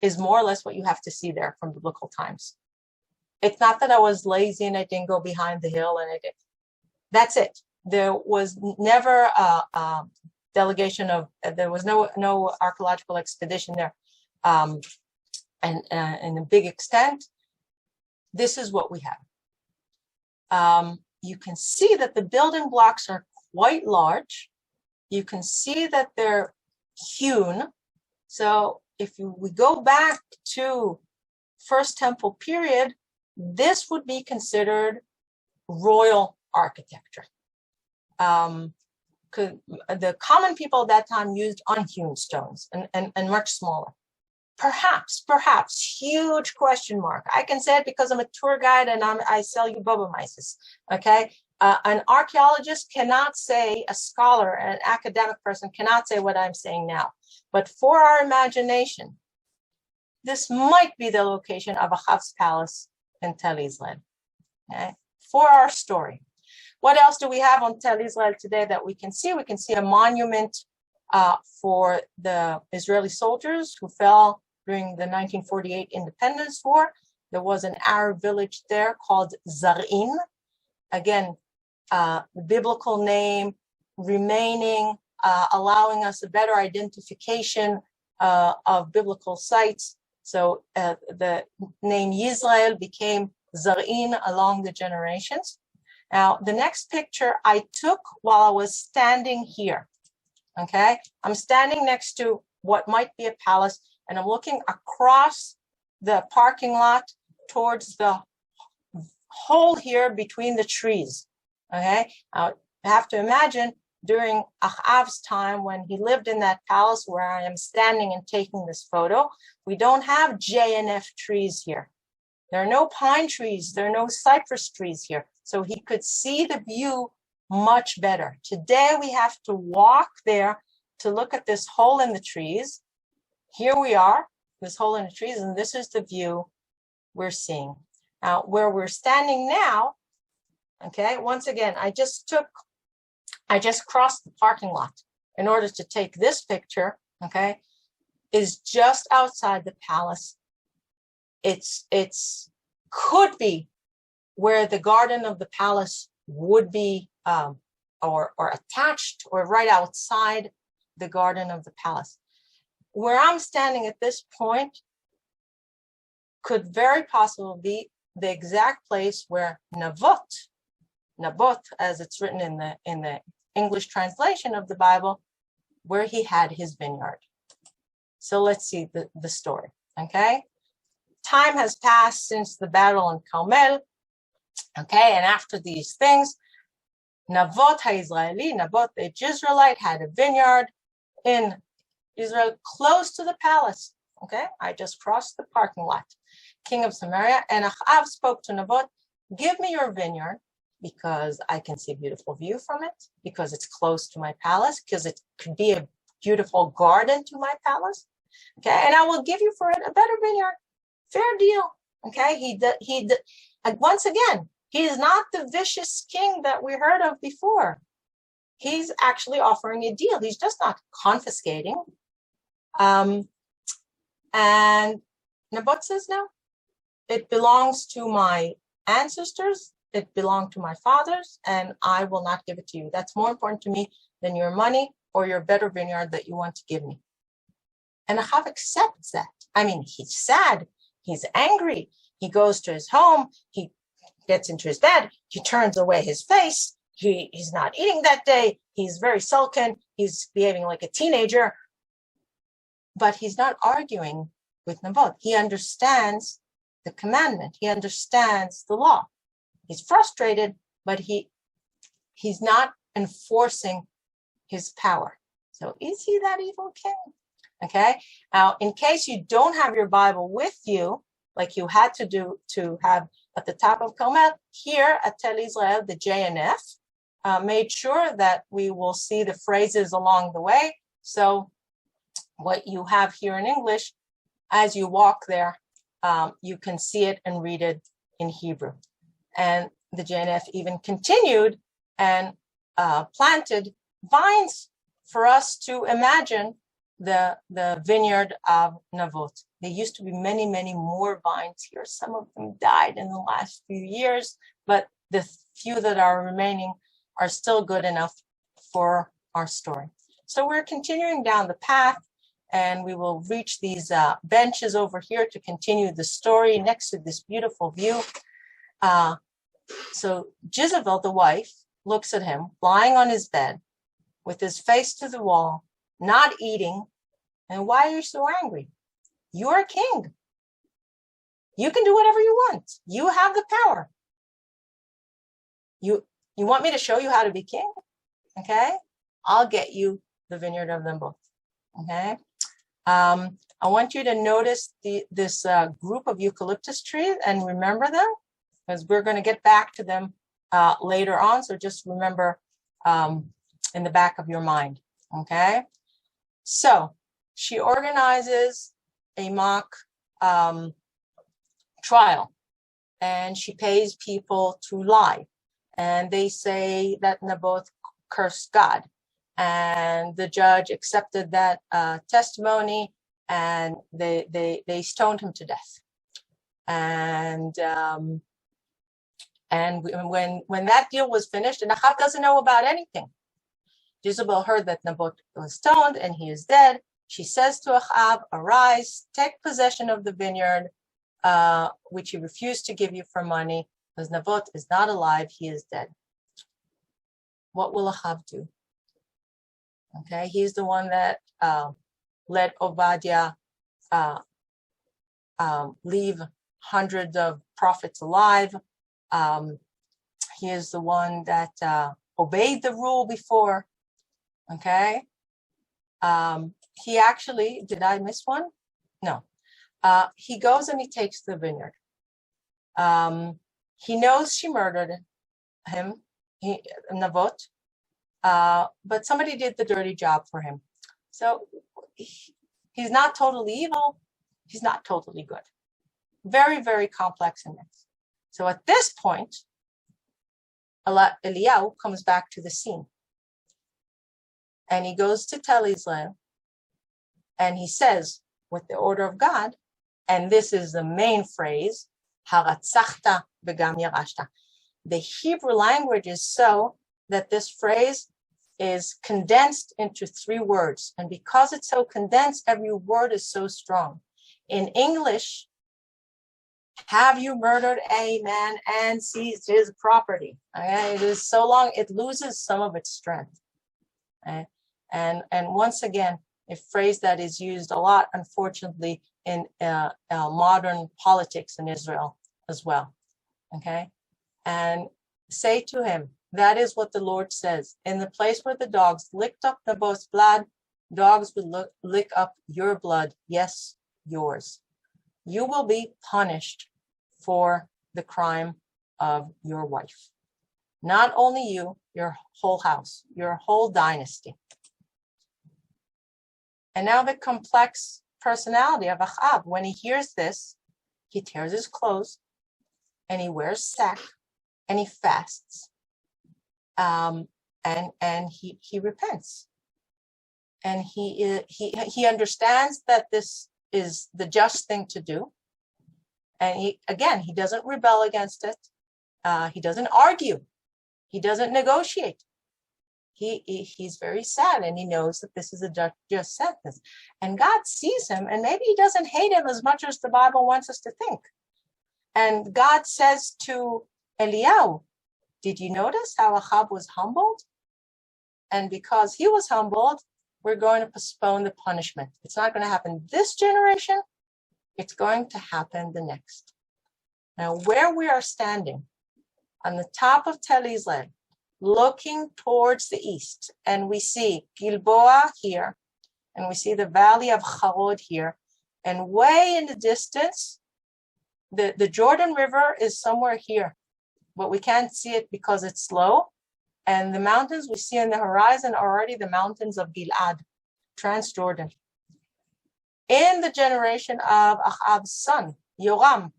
[SPEAKER 4] is more or less what you have to see there from biblical times. It's not that I was lazy and I didn't go behind the hill and that's it. There was never a delegation there was no archaeological expedition there. And in a big extent, this is what we have. You can see that the building blocks are quite large. You can see that they're hewn. So if we go back to First Temple period, this would be considered royal architecture. The common people at that time used unhewn stones and much smaller. Perhaps, huge question mark. I can say it because I'm a tour guide and I sell you boba mices, okay? An archaeologist cannot say, a scholar, an academic person cannot say what I'm saying now. But for our imagination, this might be the location of Achav's palace in Tel Yizra'el, okay? For our story. What else do we have on Tel Yizra'el today that we can see? We can see a monument for the Israeli soldiers who fell during the 1948 Independence War. There was an Arab village there called Zar'in. Again, the biblical name remaining, allowing us a better identification of biblical sites. So the name Yizra'el became Zar'in along the generations. Now, the next picture I took while I was standing here, okay? I'm standing next to what might be a palace, and I'm looking across the parking lot towards the hole here between the trees, okay? Now, you have to imagine during Achav's time when he lived in that palace where I am standing and taking this photo, we don't have J and F trees here. There are no pine trees, there are no cypress trees here. So he could see the view much better. Today we have to walk there to look at this hole in the trees. Here we are, this hole in the trees, and this is the view we're seeing. Now, where we're standing now, okay, once again, I just crossed the parking lot in order to take this picture, okay, is just outside the palace. It's could be where the garden of the palace would be, or attached, or right outside the garden of the palace. Where I'm standing at this point could very possibly be the exact place where Naboth, as it's written in the English translation of the Bible, where he had his vineyard. So let's see the story, okay? Time has passed since the battle in Carmel, okay? And after these things, Naboth ha-Israeli, Naboth the Yizra'elite, had a vineyard in Israel close to the palace, okay? I just crossed the parking lot. King of Samaria, and Achav spoke to Naboth, give me your vineyard because I can see a beautiful view from it, because it's close to my palace, because it could be a beautiful garden to my palace, okay? And I will give you for it a better vineyard. Fair deal, okay? Once again, he is not the vicious king that we heard of before. He's actually offering a deal. He's just not confiscating. And Naboth says, no, it belongs to my ancestors. It belonged to my fathers, and I will not give it to you. That's more important to me than your money or your better vineyard that you want to give me. And Achav accepts that. I mean, he's sad. He's angry. He goes to his home. He gets into his bed. He turns away his face. He's not eating that day. He's very sullen. He's behaving like a teenager. But he's not arguing with Naboth. He understands the commandment. He understands the law. He's frustrated, but he's not enforcing his power. So is he that evil king? Okay. Now, in case you don't have your Bible with you, like you had to do to have at the top of Carmel. Here at Tel Yizra'el, the JNF made sure that we will see the phrases along the way. So what you have here in English, as you walk there, you can see it and read it in Hebrew. And the JNF even continued and planted vines for us to imagine the vineyard of Naboth. There used to be many, many more vines here. Some of them died in the last few years, but the few that are remaining are still good enough for our story. So we're continuing down the path, and we will reach these benches over here to continue the story next to this beautiful view. So Jezebel, the wife, looks at him lying on his bed with his face to the wall, not eating. And why are you so angry? You're a king. You can do whatever you want. You have the power. You want me to show you how to be king? Okay. I'll get you the vineyard of Naboth. Okay. I want you to notice this group of eucalyptus trees and remember them, because we're going to get back to them later on. So just remember in the back of your mind. Okay. So she organizes a mock trial, and she pays people to lie. And they say that Naboth cursed God. And the judge accepted that testimony, and they stoned him to death. And when that deal was finished, and Achav doesn't know about anything. Jezebel heard that Naboth was stoned and he is dead. She says to Achav, "Arise, take possession of the vineyard, which he refused to give you for money, because Naboth is not alive, he is dead." What will Achav do? Okay, he's the one that let Obadiah leave hundreds of prophets alive. He is the one that obeyed the rule before. Okay. He actually, did I miss one? No. He goes and he takes the vineyard. He knows she murdered him, Naboth, but somebody did the dirty job for him. So he's not totally evil. He's not totally good. Very, very complex in this. So at this point, Eliyahu comes back to the scene. And he goes to Tel Yizra'el, and he says, with the order of God, and this is the main phrase, Haratzachta v'gam yarashta. The Hebrew language is so that this phrase is condensed into 3 words. And because it's so condensed, every word is so strong. In English, have you murdered a man and seized his property? Okay? It is so long, it loses some of its strength. Okay? And once again, a phrase that is used a lot, unfortunately, in modern politics in Israel as well. Okay? And say to him, that is what the Lord says. In the place where the dogs licked up Naboth's blood, dogs would lick up your blood. Yes, yours. You will be punished for the crime of your wife. Not only you, your whole house, your whole dynasty. And now the complex personality of Achav. When he hears this, he tears his clothes and he wears sack and he fasts. And he repents. And he understands that this is the just thing to do. And he doesn't rebel against it. He doesn't argue. He doesn't negotiate. He's very sad, and he knows that this is a just sentence. And God sees him, and maybe he doesn't hate him as much as the Bible wants us to think. And God says to Eliyahu, did you notice how Achav was humbled? And because he was humbled, we're going to postpone the punishment. It's not going to happen this generation. It's going to happen the next. Now, where we are standing on the top of Tel Yizra'el, looking towards the east, and we see Gilboa here, and we see the valley of Harod here, and way in the distance, the Jordan River is somewhere here, but we can't see it because it's low. And the mountains we see on the horizon are already the mountains of Gilad, Transjordan. In the generation of Achav's son, Yoram,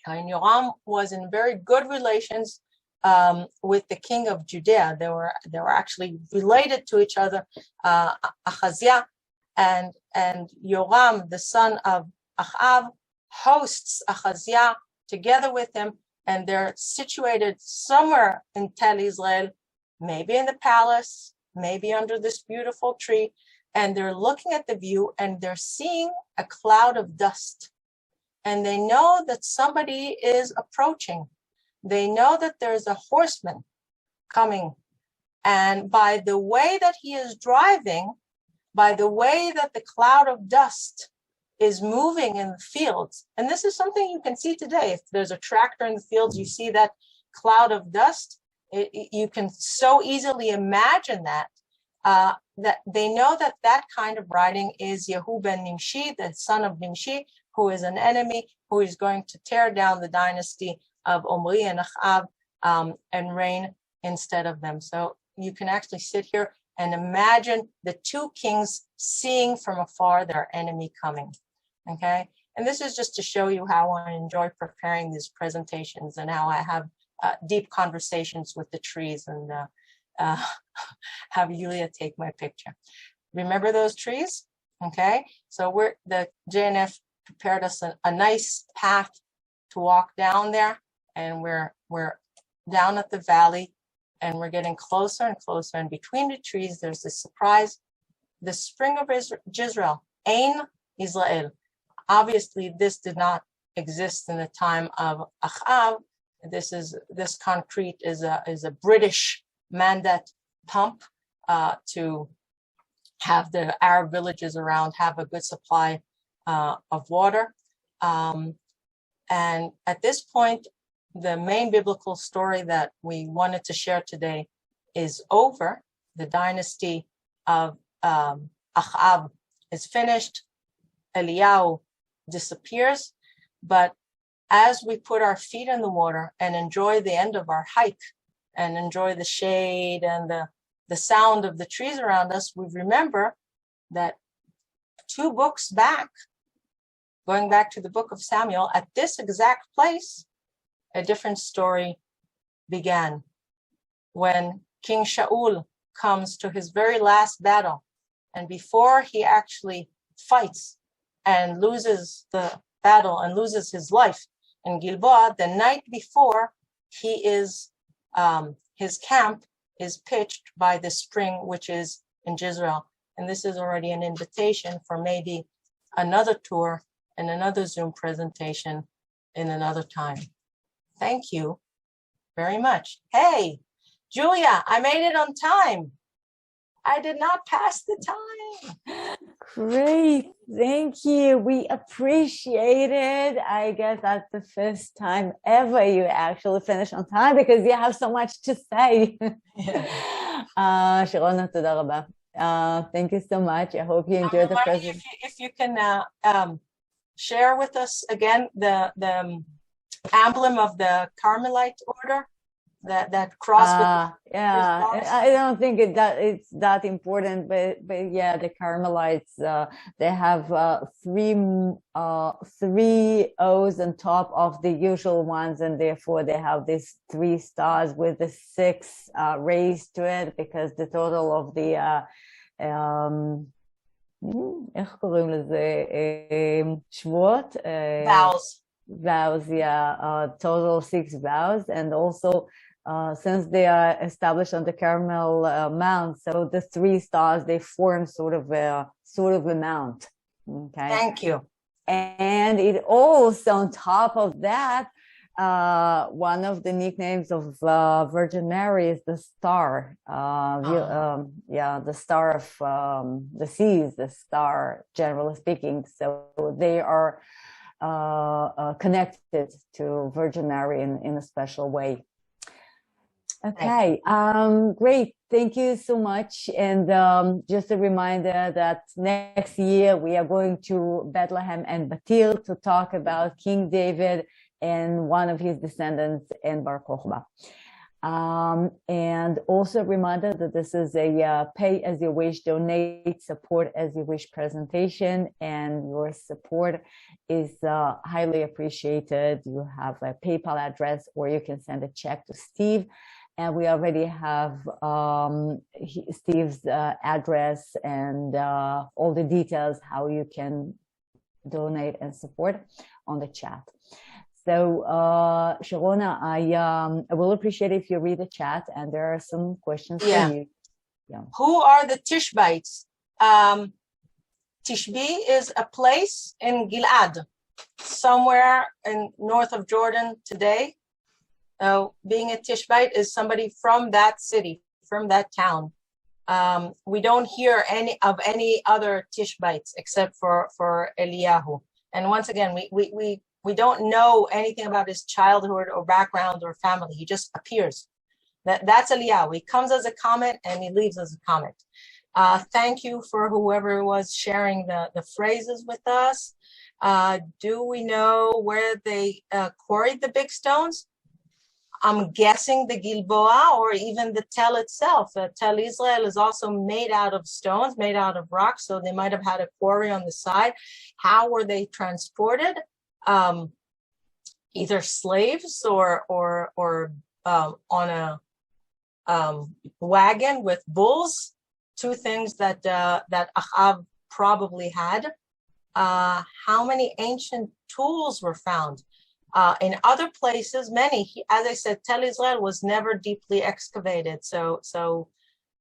[SPEAKER 4] and Yoram was in very good relations with the king of Judea. They were actually related to each other. Achaziah and Yoram, the son of Achav, hosts Achaziah together with him, and they're situated somewhere in Tel Yizra'el, maybe in the palace, maybe under this beautiful tree, and they're looking at the view and they're seeing a cloud of dust. And they know that somebody is approaching. They know that there's a horseman coming. And by the way that he is driving, by the way that the cloud of dust is moving in the fields, and this is something you can see today. If there's a tractor in the fields, you see that cloud of dust. You can so easily imagine that they know that kind of riding is Yehu ben Nimshi, the son of Nimshi, who is an enemy, who is going to tear down the dynasty of Omri and Achav and reign instead of them. So you can actually sit here and imagine the two kings seeing from afar their enemy coming. Okay, and this is just to show you how I enjoy preparing these presentations and how I have deep conversations with the trees and have Yulia take my picture. Remember those trees? Okay, so the JNF prepared us a nice path to walk down there, and we're down at the valley, and we're getting closer and closer. And between the trees, there's this surprise, the spring of Yizra'el, Ein Yizra'el. Obviously, this did not exist in the time of Achav. This concrete is a British mandate pump to have the Arab villages around have a good supply of water. And at this point, the main biblical story that we wanted to share today is over. The dynasty of Achav is finished. Eliyahu disappears. But as we put our feet in the water and enjoy the end of our hike and enjoy the shade and the sound of the trees around us, we remember that 2 books back, going back to the book of Samuel, at this exact place, a different story began. When King Shaul comes to his very last battle, and before he actually fights and loses the battle and loses his life in Gilboa, the night before, his camp is pitched by the spring, which is in Yizra'el. And this is already an invitation for maybe another tour and another Zoom presentation in another time. Thank you very much. Hey, Julia, I made it on time. I did not pass the time.
[SPEAKER 3] Great. Thank you. We appreciate it. I guess that's the first time ever you actually finish on time because you have so much to say. Sharona, toda rabba. Thank you so much. I hope you enjoyed the presentation.
[SPEAKER 4] If you can share with us again the emblem of the Carmelite order, that cross with
[SPEAKER 3] I don't think it's that important, but yeah, the Carmelites they have three O's on top of the usual ones, and therefore they have these 3 stars with the 6 raised to it, because the total of the איך קוראים לזה? שבועות? Vows, yeah, total 6 vows, and also since they are established on the Carmel Mount, so the 3 stars, they form sort of a mount. Okay.
[SPEAKER 4] Thank you.
[SPEAKER 3] And it also, on top of that, one of the nicknames of Virgin Mary is the star. The star of the seas, the star, generally speaking. So they are connected to Virgin Mary in a special way. Okay, great. Thank you so much. And just a reminder that next year we are going to Bethlehem and Batil to talk about King David and one of his descendants in Bar Kokhba. And also a reminder that this is a pay as you wish, donate, support as you wish presentation, and your support is highly appreciated. You have a PayPal address, or you can send a check to Steve. And we already have Steve's address and all the details how you can donate and support on the chat. So, Sharona, I will appreciate if you read the chat, and there are some questions for you. Yeah.
[SPEAKER 4] Who are the Tishbites? Tishbi is a place in Gilad, somewhere in north of Jordan today. Being a Tishbite is somebody from that city, from that town. We don't hear any other Tishbites except for Eliyahu. And once again, we don't know anything about his childhood or background or family. He just appears. That's Eliyahu. He comes as a comet and he leaves as a comet. Thank you for whoever was sharing the phrases with us. Do we know where they quarried the big stones? I'm guessing the Gilboa or even the Tel itself. Tel Yizra'el is also made out of stones, made out of rocks, so they might have had a quarry on the side. How were they transported? Either slaves or on a wagon with bulls. Two things that Achav probably had. How many ancient tools were found? In other places, many. As I said, Tel Yizra'el was never deeply excavated, so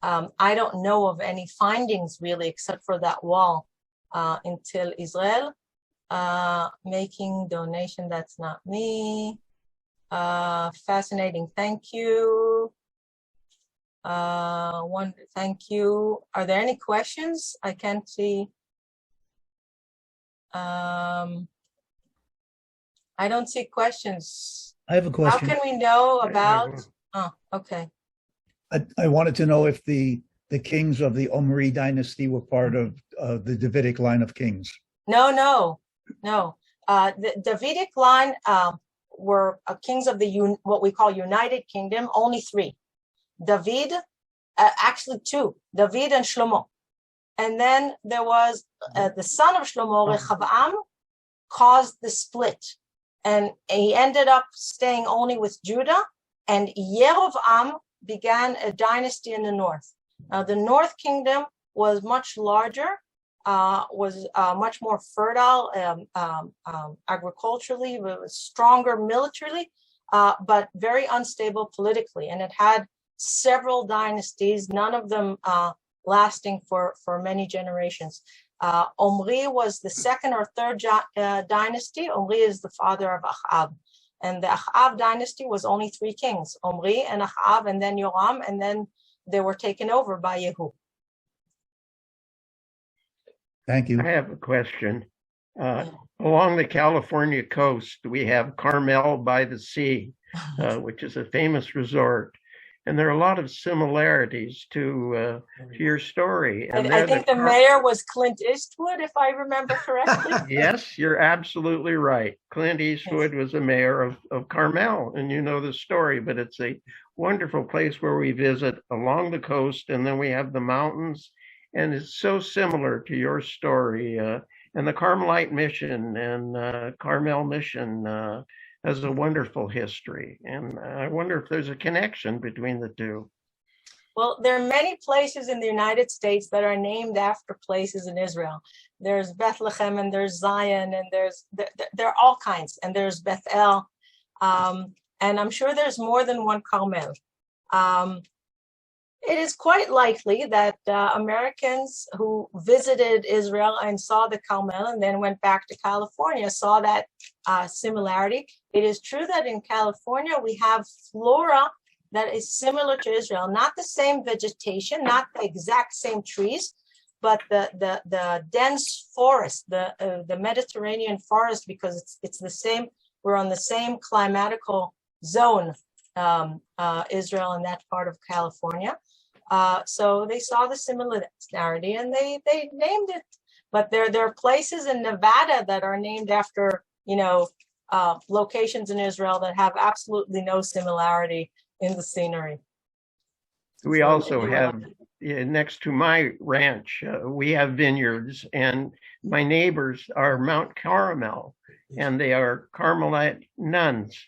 [SPEAKER 4] I don't know of any findings really, except for that wall in Tel Yizra'el. Making donation, that's not me. Fascinating, thank you. Thank you. Are there any questions? I can't see. I don't see questions.
[SPEAKER 6] I have a question.
[SPEAKER 4] How can we know about? Oh, okay.
[SPEAKER 6] I wanted to know if the kings of the Omri dynasty were part of the Davidic line of kings.
[SPEAKER 4] No. The Davidic line were kings of what we call United Kingdom. Only three. David, actually two. David and Shlomo. And then there was the son of Shlomo, Rechavam, caused the split. And he ended up staying only with Judah, and Yerovam began a dynasty in the north. Now, the north kingdom was much larger, was much more fertile agriculturally, was stronger militarily, but very unstable politically. And it had several dynasties, none of them lasting for many generations. Omri was the second or third dynasty. Omri is the father of Achav. And the Achav dynasty was only three kings, Omri and Achav, and then Yoram, and then they were taken over by Yehu.
[SPEAKER 6] Thank you.
[SPEAKER 7] I have a question. Along the California coast, we have Carmel by the sea, which is a famous resort. And there are a lot of similarities to your story. And
[SPEAKER 4] I think the mayor was Clint Eastwood, if I remember correctly.
[SPEAKER 7] Yes, you're absolutely right. Clint Eastwood was the mayor of Carmel, and you know the story, but it's a wonderful place where we visit along the coast, and then we have the mountains, and it's so similar to your story. And the Carmelite mission and Carmel mission has a wonderful history. And I wonder if there's a connection between the two.
[SPEAKER 4] Well, there are many places in the United States that are named after places in Israel. There's Bethlehem, and there's Zion, and there are all kinds, and there's Bethel. And I'm sure there's more than one Carmel. It is quite likely that Americans who visited Israel and saw the Carmel and then went back to California saw that similarity. It is true that in California we have flora that is similar to Israel, not the same vegetation, not the exact same trees, but the dense forest, the Mediterranean forest, because it's the same. We're on the same climatical zone Israel and that part of California. So they saw the similarity and they named it. But there are places in Nevada that are named after, locations in Israel that have absolutely no similarity in the scenery.
[SPEAKER 7] We also have, next to my ranch, we have vineyards, and my neighbors are Mount Carmel, and they are Carmelite nuns.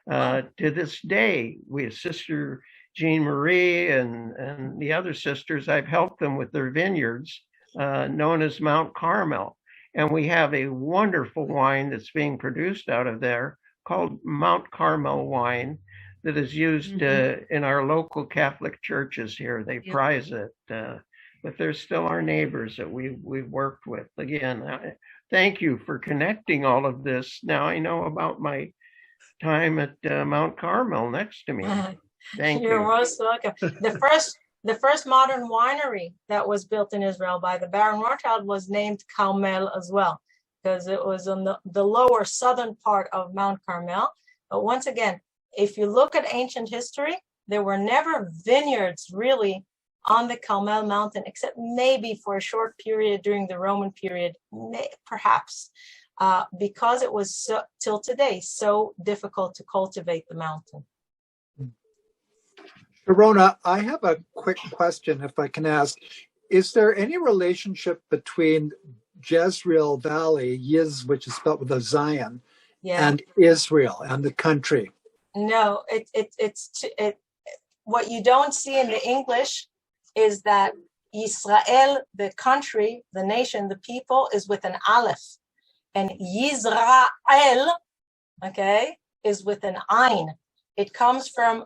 [SPEAKER 7] To this day, we have Sister Jean Marie and the other sisters, I've helped them with their vineyards, known as Mount Carmel. And we have a wonderful wine that's being produced out of there called Mount Carmel wine that is used in our local Catholic churches here. They prize it, but they're still our neighbors that we've worked with. Again, thank you for connecting all of this. Now I know about my time at Mount Carmel next to me. Thank you.
[SPEAKER 4] You're most welcome. The first modern winery that was built in Israel by the Baron Rothschild was named Carmel as well, because it was on the lower southern part of Mount Carmel. But once again, if you look at ancient history, there were never vineyards really on the Carmel mountain, except maybe for a short period during the Roman period, perhaps, because it was till today so difficult to cultivate the mountain.
[SPEAKER 8] Sharona, I have a quick question, if I can ask. Is there any relationship between Yizra'el Valley, Yiz, which is spelled with a Zion, and Israel and the country?
[SPEAKER 4] No, it's what you don't see in the English is that Yisrael, the country, the nation, the people, is with an aleph, and Yizra'el, okay, is with an ayin. It comes from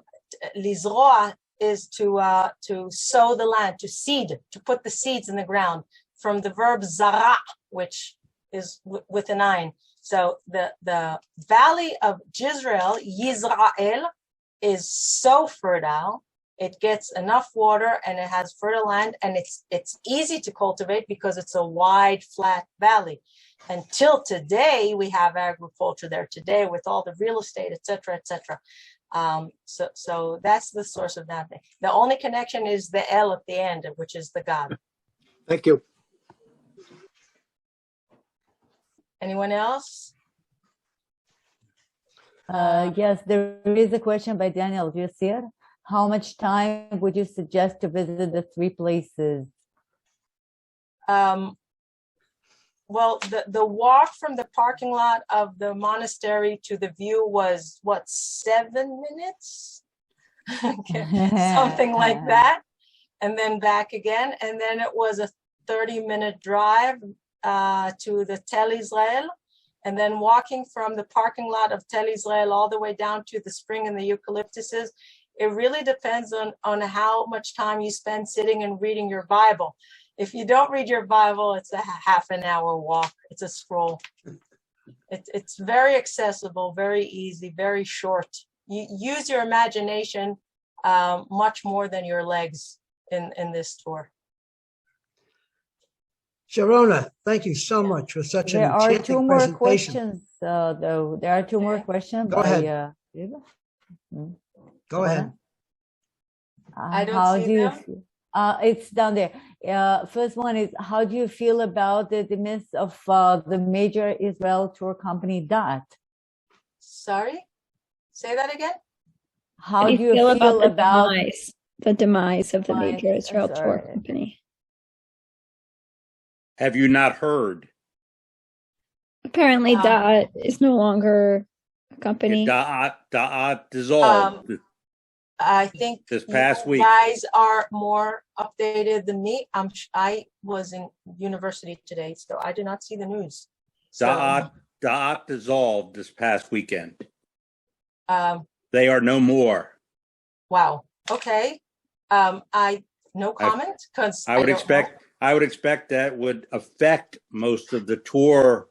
[SPEAKER 4] Lizroa, is to sow the land, to seed, to put the seeds in the ground, from the verb zara, which is with an ayin. So the valley of Yizra'el, is so fertile. It gets enough water and it has fertile land, and it's easy to cultivate because it's a wide, flat valley. Until today, we have agriculture there today with all the real estate, et cetera, et cetera. So that's the source of that thing. The only connection is the El at the end, which is the God.
[SPEAKER 8] Thank you.
[SPEAKER 4] Anyone else?
[SPEAKER 3] Yes, there is a question by Daniel. Do you see it? How much time would you suggest to visit the 3 places?
[SPEAKER 4] Well, the walk from the parking lot of the monastery to the view was, 7 minutes? Something like that. And then back again. And then it was a 30-minute drive to the Tel Yizra'el. And then walking from the parking lot of Tel Yizra'el all the way down to the spring and the eucalyptuses. It really depends on how much time you spend sitting and reading your Bible. If you don't read your Bible, it's a half an hour walk. It's a scroll. It's very accessible, very easy, very short. You use your imagination much more than your legs in this tour.
[SPEAKER 1] Sharona, thank you so much for such an enchanting presentation.
[SPEAKER 3] There are 2 more questions, though. There are 2 more questions.
[SPEAKER 1] Go ahead. Go ahead.
[SPEAKER 4] I don't see them.
[SPEAKER 3] It's down there. First one is, how do you feel about the demise of the major Israel tour company DAT?
[SPEAKER 4] Sorry? Say that again?
[SPEAKER 3] How do you feel about
[SPEAKER 2] the demise of the major Israel tour company?
[SPEAKER 9] Have you not heard?
[SPEAKER 2] Apparently, DAT is no longer a company.
[SPEAKER 9] DAT dissolved.
[SPEAKER 4] I think
[SPEAKER 9] this past week.
[SPEAKER 4] Guys are more updated than me. I was in university today, so I did not see the news.
[SPEAKER 9] DAT dissolved this past weekend.
[SPEAKER 4] They
[SPEAKER 9] are no more.
[SPEAKER 4] Wow. Okay. No comment, because
[SPEAKER 9] I would expect that would affect most of the tour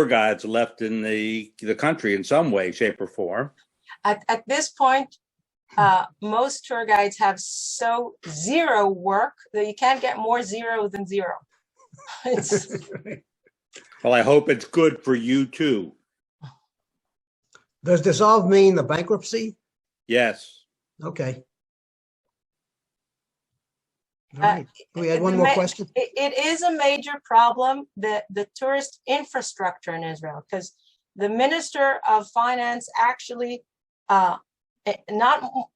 [SPEAKER 9] guides left in the country in some way, shape, or form.
[SPEAKER 4] At this point, most tour guides have so zero work that you can't get more zero than zero.
[SPEAKER 9] Well, I hope it's good for you too.
[SPEAKER 1] Does dissolve mean the bankruptcy?
[SPEAKER 9] Yes.
[SPEAKER 1] Okay. All right. We had one more question.
[SPEAKER 4] It is a major problem, the tourist infrastructure in Israel, because the Minister of Finance actually not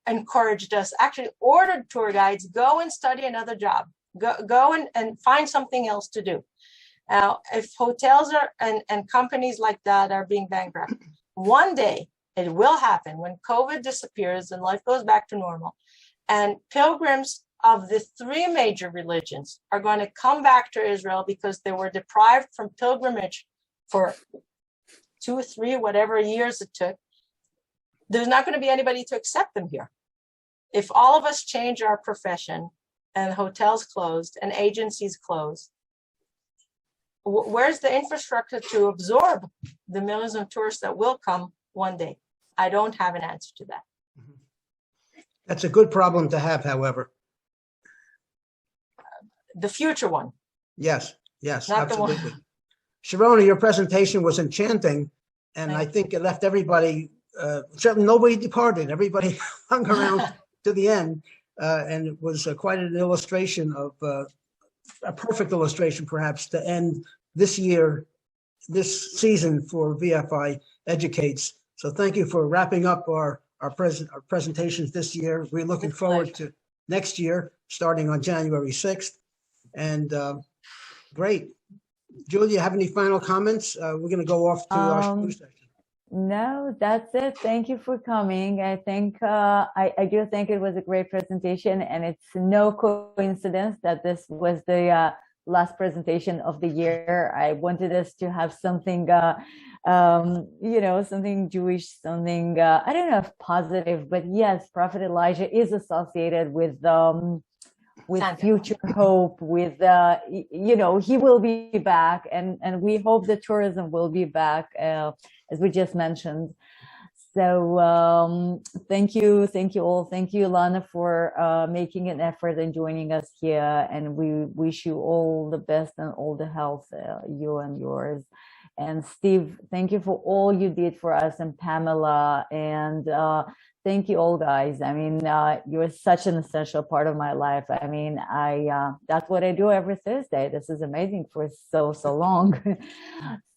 [SPEAKER 4] encouraged us, actually ordered tour guides, go and study another job, go and find something else to do. Now, if hotels and companies like that are being bankrupt, one day it will happen when COVID disappears and life goes back to normal, and pilgrims of the three major religions are going to come back to Israel because they were deprived from pilgrimage for 2 or 3, whatever years it took. There's not going to be anybody to accept them here. If all of us change our profession and hotels closed and agencies closed, where's the infrastructure to absorb the millions of tourists that will come one day? I don't have an answer to that.
[SPEAKER 1] That's a good problem to have, however.
[SPEAKER 4] The future one.
[SPEAKER 1] Yes,
[SPEAKER 4] Not the one.
[SPEAKER 1] absolutely. Sharona, your presentation was enchanting, and I think it left everybody, certainly nobody departed. Everybody hung around to the end, and it was quite an illustration of, a perfect illustration perhaps, to end this year, this season for VFI Educates. So thank you for wrapping up our presentations this year. We're looking forward to next year, starting on January 6th. And great. Julia, have any final comments? We're going to go off to our shmooze session.
[SPEAKER 3] No, that's it. Thank you for coming. I think I do think it was a great presentation, and it's no coincidence that this was the last presentation of the year. I wanted us to have something, something Jewish, something I don't know if positive, but yes, Prophet Elijah is associated with future hope, with he will be back, and we hope the tourism will be back, as we just mentioned. So thank you all. Thank you, Lana, for making an effort and joining us here, and we wish you all the best and all the health, you and yours. And Steve, thank you for all you did for us, and Pamela, and thank you all, guys. I mean, you're such an essential part of my life. I mean, that's what I do every Thursday. This is amazing for so long.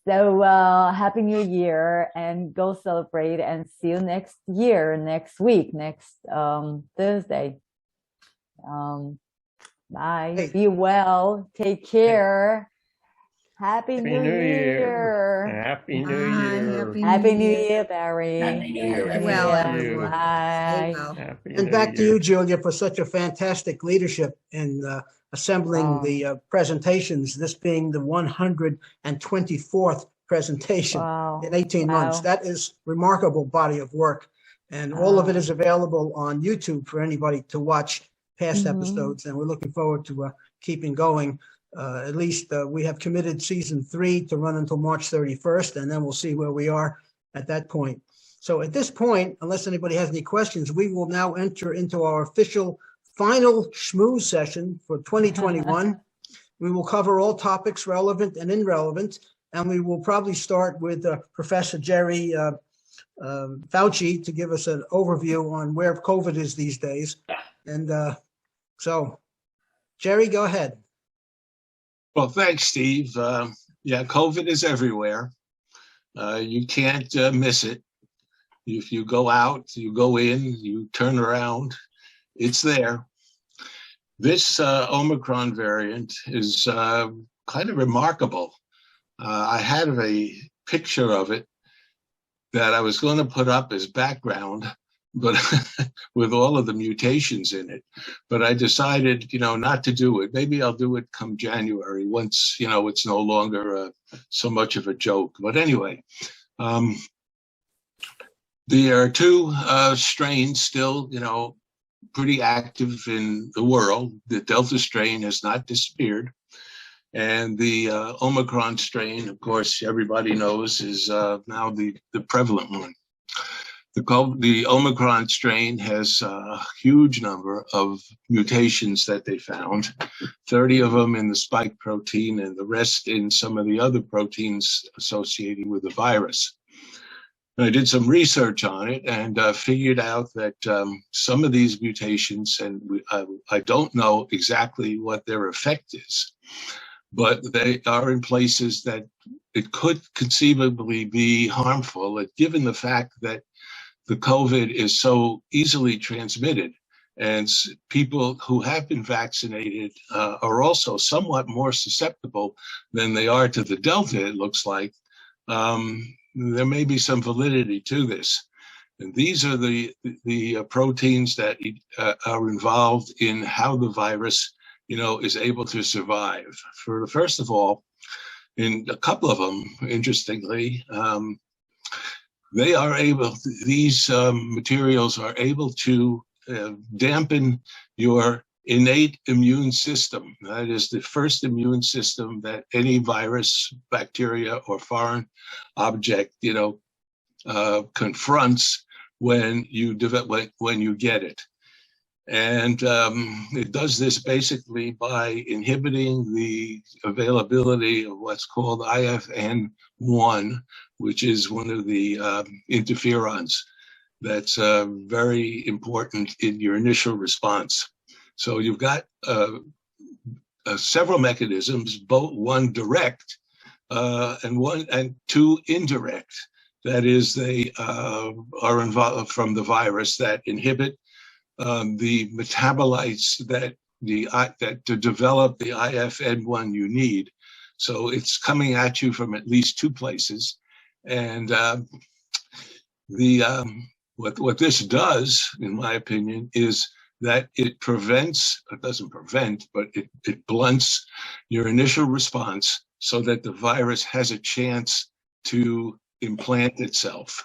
[SPEAKER 3] So Happy New Year, and go celebrate, and see you next week, next Thursday. Bye.
[SPEAKER 1] Hey.
[SPEAKER 3] Be well. Take care. Happy New Year.
[SPEAKER 7] Happy New Year.
[SPEAKER 3] Happy New Year, Barry.
[SPEAKER 2] Happy New Year.
[SPEAKER 3] Yes,
[SPEAKER 2] Well,
[SPEAKER 7] everyone.
[SPEAKER 3] bye.
[SPEAKER 7] Happy
[SPEAKER 1] And
[SPEAKER 7] New
[SPEAKER 1] back to
[SPEAKER 7] Year.
[SPEAKER 1] you, Julia, for such a fantastic leadership in assembling the presentations, this being the 124th presentation
[SPEAKER 3] Wow.
[SPEAKER 1] in 18 months.
[SPEAKER 3] Wow.
[SPEAKER 1] That is remarkable body of work. And all of it is available on YouTube for anybody to watch past episodes. And we're looking forward to keeping going. At least we have committed season 3 to run until March 31st, and then we'll see where we are at that point. So at this point, unless anybody has any questions, we will now enter into our official final schmooze session for 2021. We will cover all topics relevant and irrelevant, and we will probably start with Professor Jerry Fauci to give us an overview on where COVID is these days. And so, Jerry, go ahead.
[SPEAKER 10] Well, thanks, Steve. Yeah, COVID is everywhere. You can't miss it. If you go out, you go in, you turn around, it's there. This Omicron variant is kind of remarkable. I had a picture of it that I was going to put up as background, but with all of the mutations in it. But I decided, not to do it. Maybe I'll do it come January once, it's no longer so much of a joke. But anyway, there are 2 strains still, pretty active in the world. The Delta strain has not disappeared. And the Omicron strain, of course, everybody knows is now the prevalent one. The Omicron strain has a huge number of mutations that they found, 30 of them in the spike protein and the rest in some of the other proteins associated with the virus. I did some research on it and figured out that some of these mutations, and I don't know exactly what their effect is, but they are in places that it could conceivably be harmful, given the fact that the COVID is so easily transmitted. And people who have been vaccinated are also somewhat more susceptible than they are to the Delta, it looks like. There may be some validity to this. And these are the proteins that are involved in how the virus, is able to survive. First of all, in a couple of them, interestingly, they are able, these materials are able to dampen your innate immune system. That is the first immune system that any virus, bacteria, or foreign object, confronts when you get it. And it does this basically by inhibiting the availability of what's called IFN1, which is one of the interferons that's very important in your initial response. So you've got several mechanisms, both one direct and two indirect. That is, they are involved from the virus that inhibit the metabolites that to develop the IFN1 you need. So it's coming at you from at least two places, and what this does, in my opinion, is that it doesn't prevent, but it blunts your initial response so that the virus has a chance to implant itself.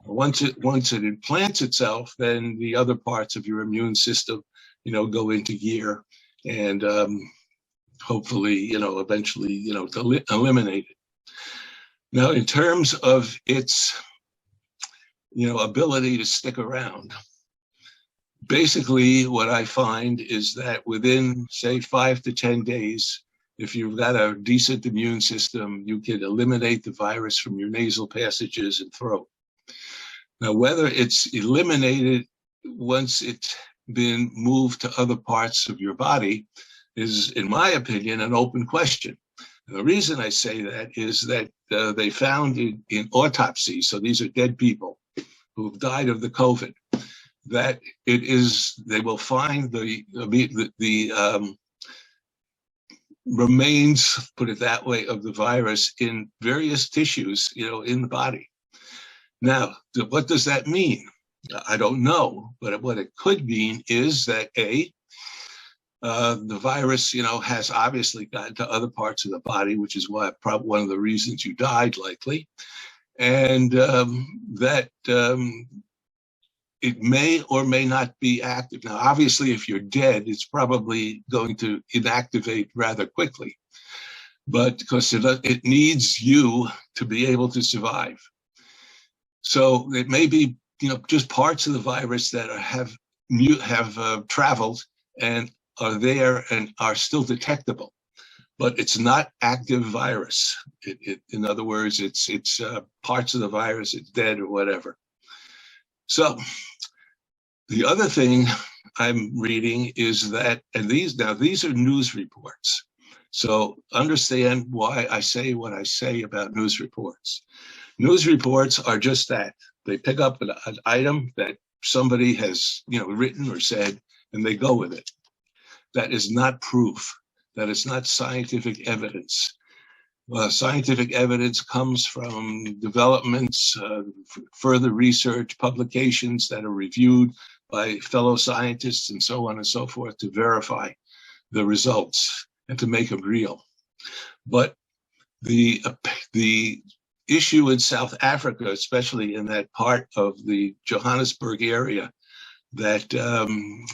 [SPEAKER 10] Once it implants itself, then the other parts of your immune system, go into gear, and hopefully, eventually, eliminate it. Now, in terms of its, ability to stick around, basically what I find is that within, say, 5 to 10 days, if you've got a decent immune system, you can eliminate the virus from your nasal passages and throat. Now, whether it's eliminated once it's been moved to other parts of your body is, in my opinion, an open question. And the reason I say that is that they found in autopsy, so these are dead people who've died of the COVID, that they will find the remains, put it that way, of the virus in various tissues, in the body. Now, what does that mean? I don't know, but what it could mean is that the virus, has obviously gotten to other parts of the body, which is why probably one of the reasons you died, likely, and that it may or may not be active. Now, obviously, if you're dead, it's probably going to inactivate rather quickly, but because it needs you to be able to survive. So it may be, just parts of the virus that have traveled and are there and are still detectable, but it's not active virus. In other words, it's parts of the virus, it's dead or whatever. So the other thing I'm reading is that, and these are news reports. So understand why I say what I say about news reports. News reports are just that. They pick up an item that somebody has, written or said, and they go with it. That is not proof. That is not scientific evidence. Scientific evidence comes from developments, further research, publications that are reviewed by fellow scientists and so on and so forth to verify the results and to make them real. But the issue in South Africa, especially in that part of the Johannesburg area, that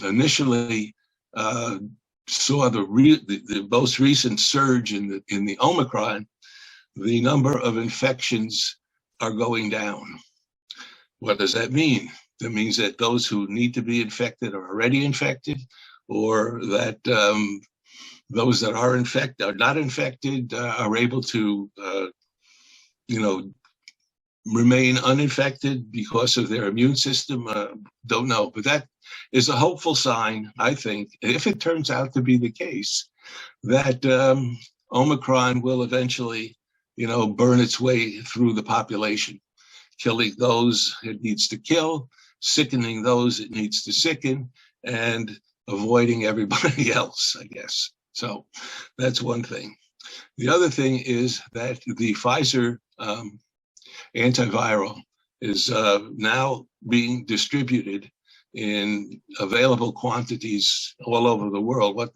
[SPEAKER 10] initially saw the most recent surge in the Omicron, the number of infections are going down. What does that mean? That means that those who need to be infected are already infected, or that those that are infected are not infected, are able to remain uninfected because of their immune system? Don't know, but that is a hopeful sign, I think, if it turns out to be the case, that Omicron will eventually, burn its way through the population, killing those it needs to kill, sickening those it needs to sicken, and avoiding everybody else, I guess. So that's one thing. The other thing is that the Pfizer antiviral is now being distributed in available quantities all over the world, at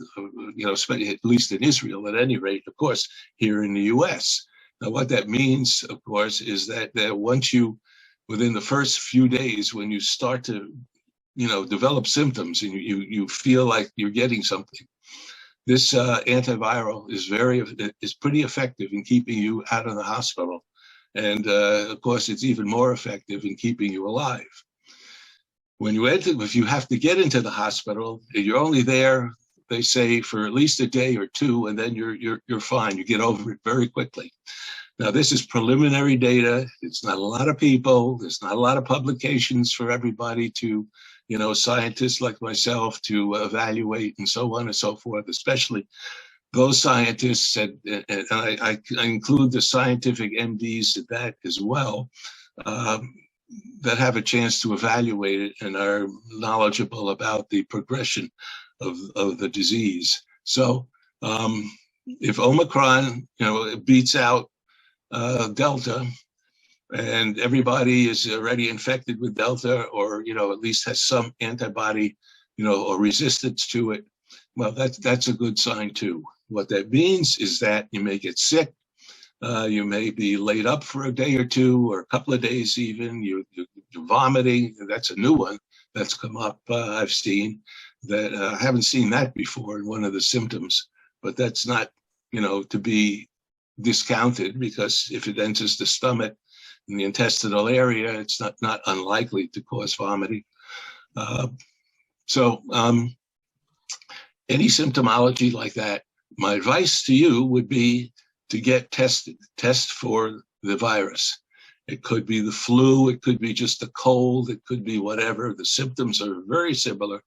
[SPEAKER 10] least in Israel at any rate, of course, here in the US. Now, what that means, of course, is that once within the first few days, when you start to, develop symptoms and you feel like you're getting something, this antiviral is pretty effective in keeping you out of the hospital. And of course, it's even more effective in keeping you alive. When you enter, if you have to get into the hospital, you're only there, they say, for at least a day or two, and then you're fine. You get over it very quickly. Now, this is preliminary data. It's not a lot of people. There's not a lot of publications for everybody to, scientists like myself to evaluate and so on and so forth, especially those scientists, and I include the scientific MDs at that as well, that have a chance to evaluate it and are knowledgeable about the progression of the disease. So if Omicron, beats out Delta, and everybody is already infected with Delta, or at least has some antibody, or resistance to it, well, that's a good sign too. What that means is that you may get sick, you may be laid up for a day or two, or a couple of days even. You're vomiting. That's a new one that's come up. I've seen that. I haven't seen that before in one of the symptoms, but that's not, to be discounted, because if it enters the stomach in the intestinal area, it's not unlikely to cause vomiting. So any symptomology like that, my advice to you would be to get tested. Test for the virus. It could be the flu, it could be just a cold, it could be whatever. The symptoms are very similar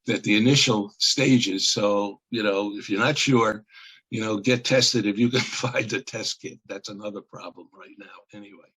[SPEAKER 10] at the initial stages. So, if you're not sure, get tested if you can find a test kit. That's another problem right now anyway.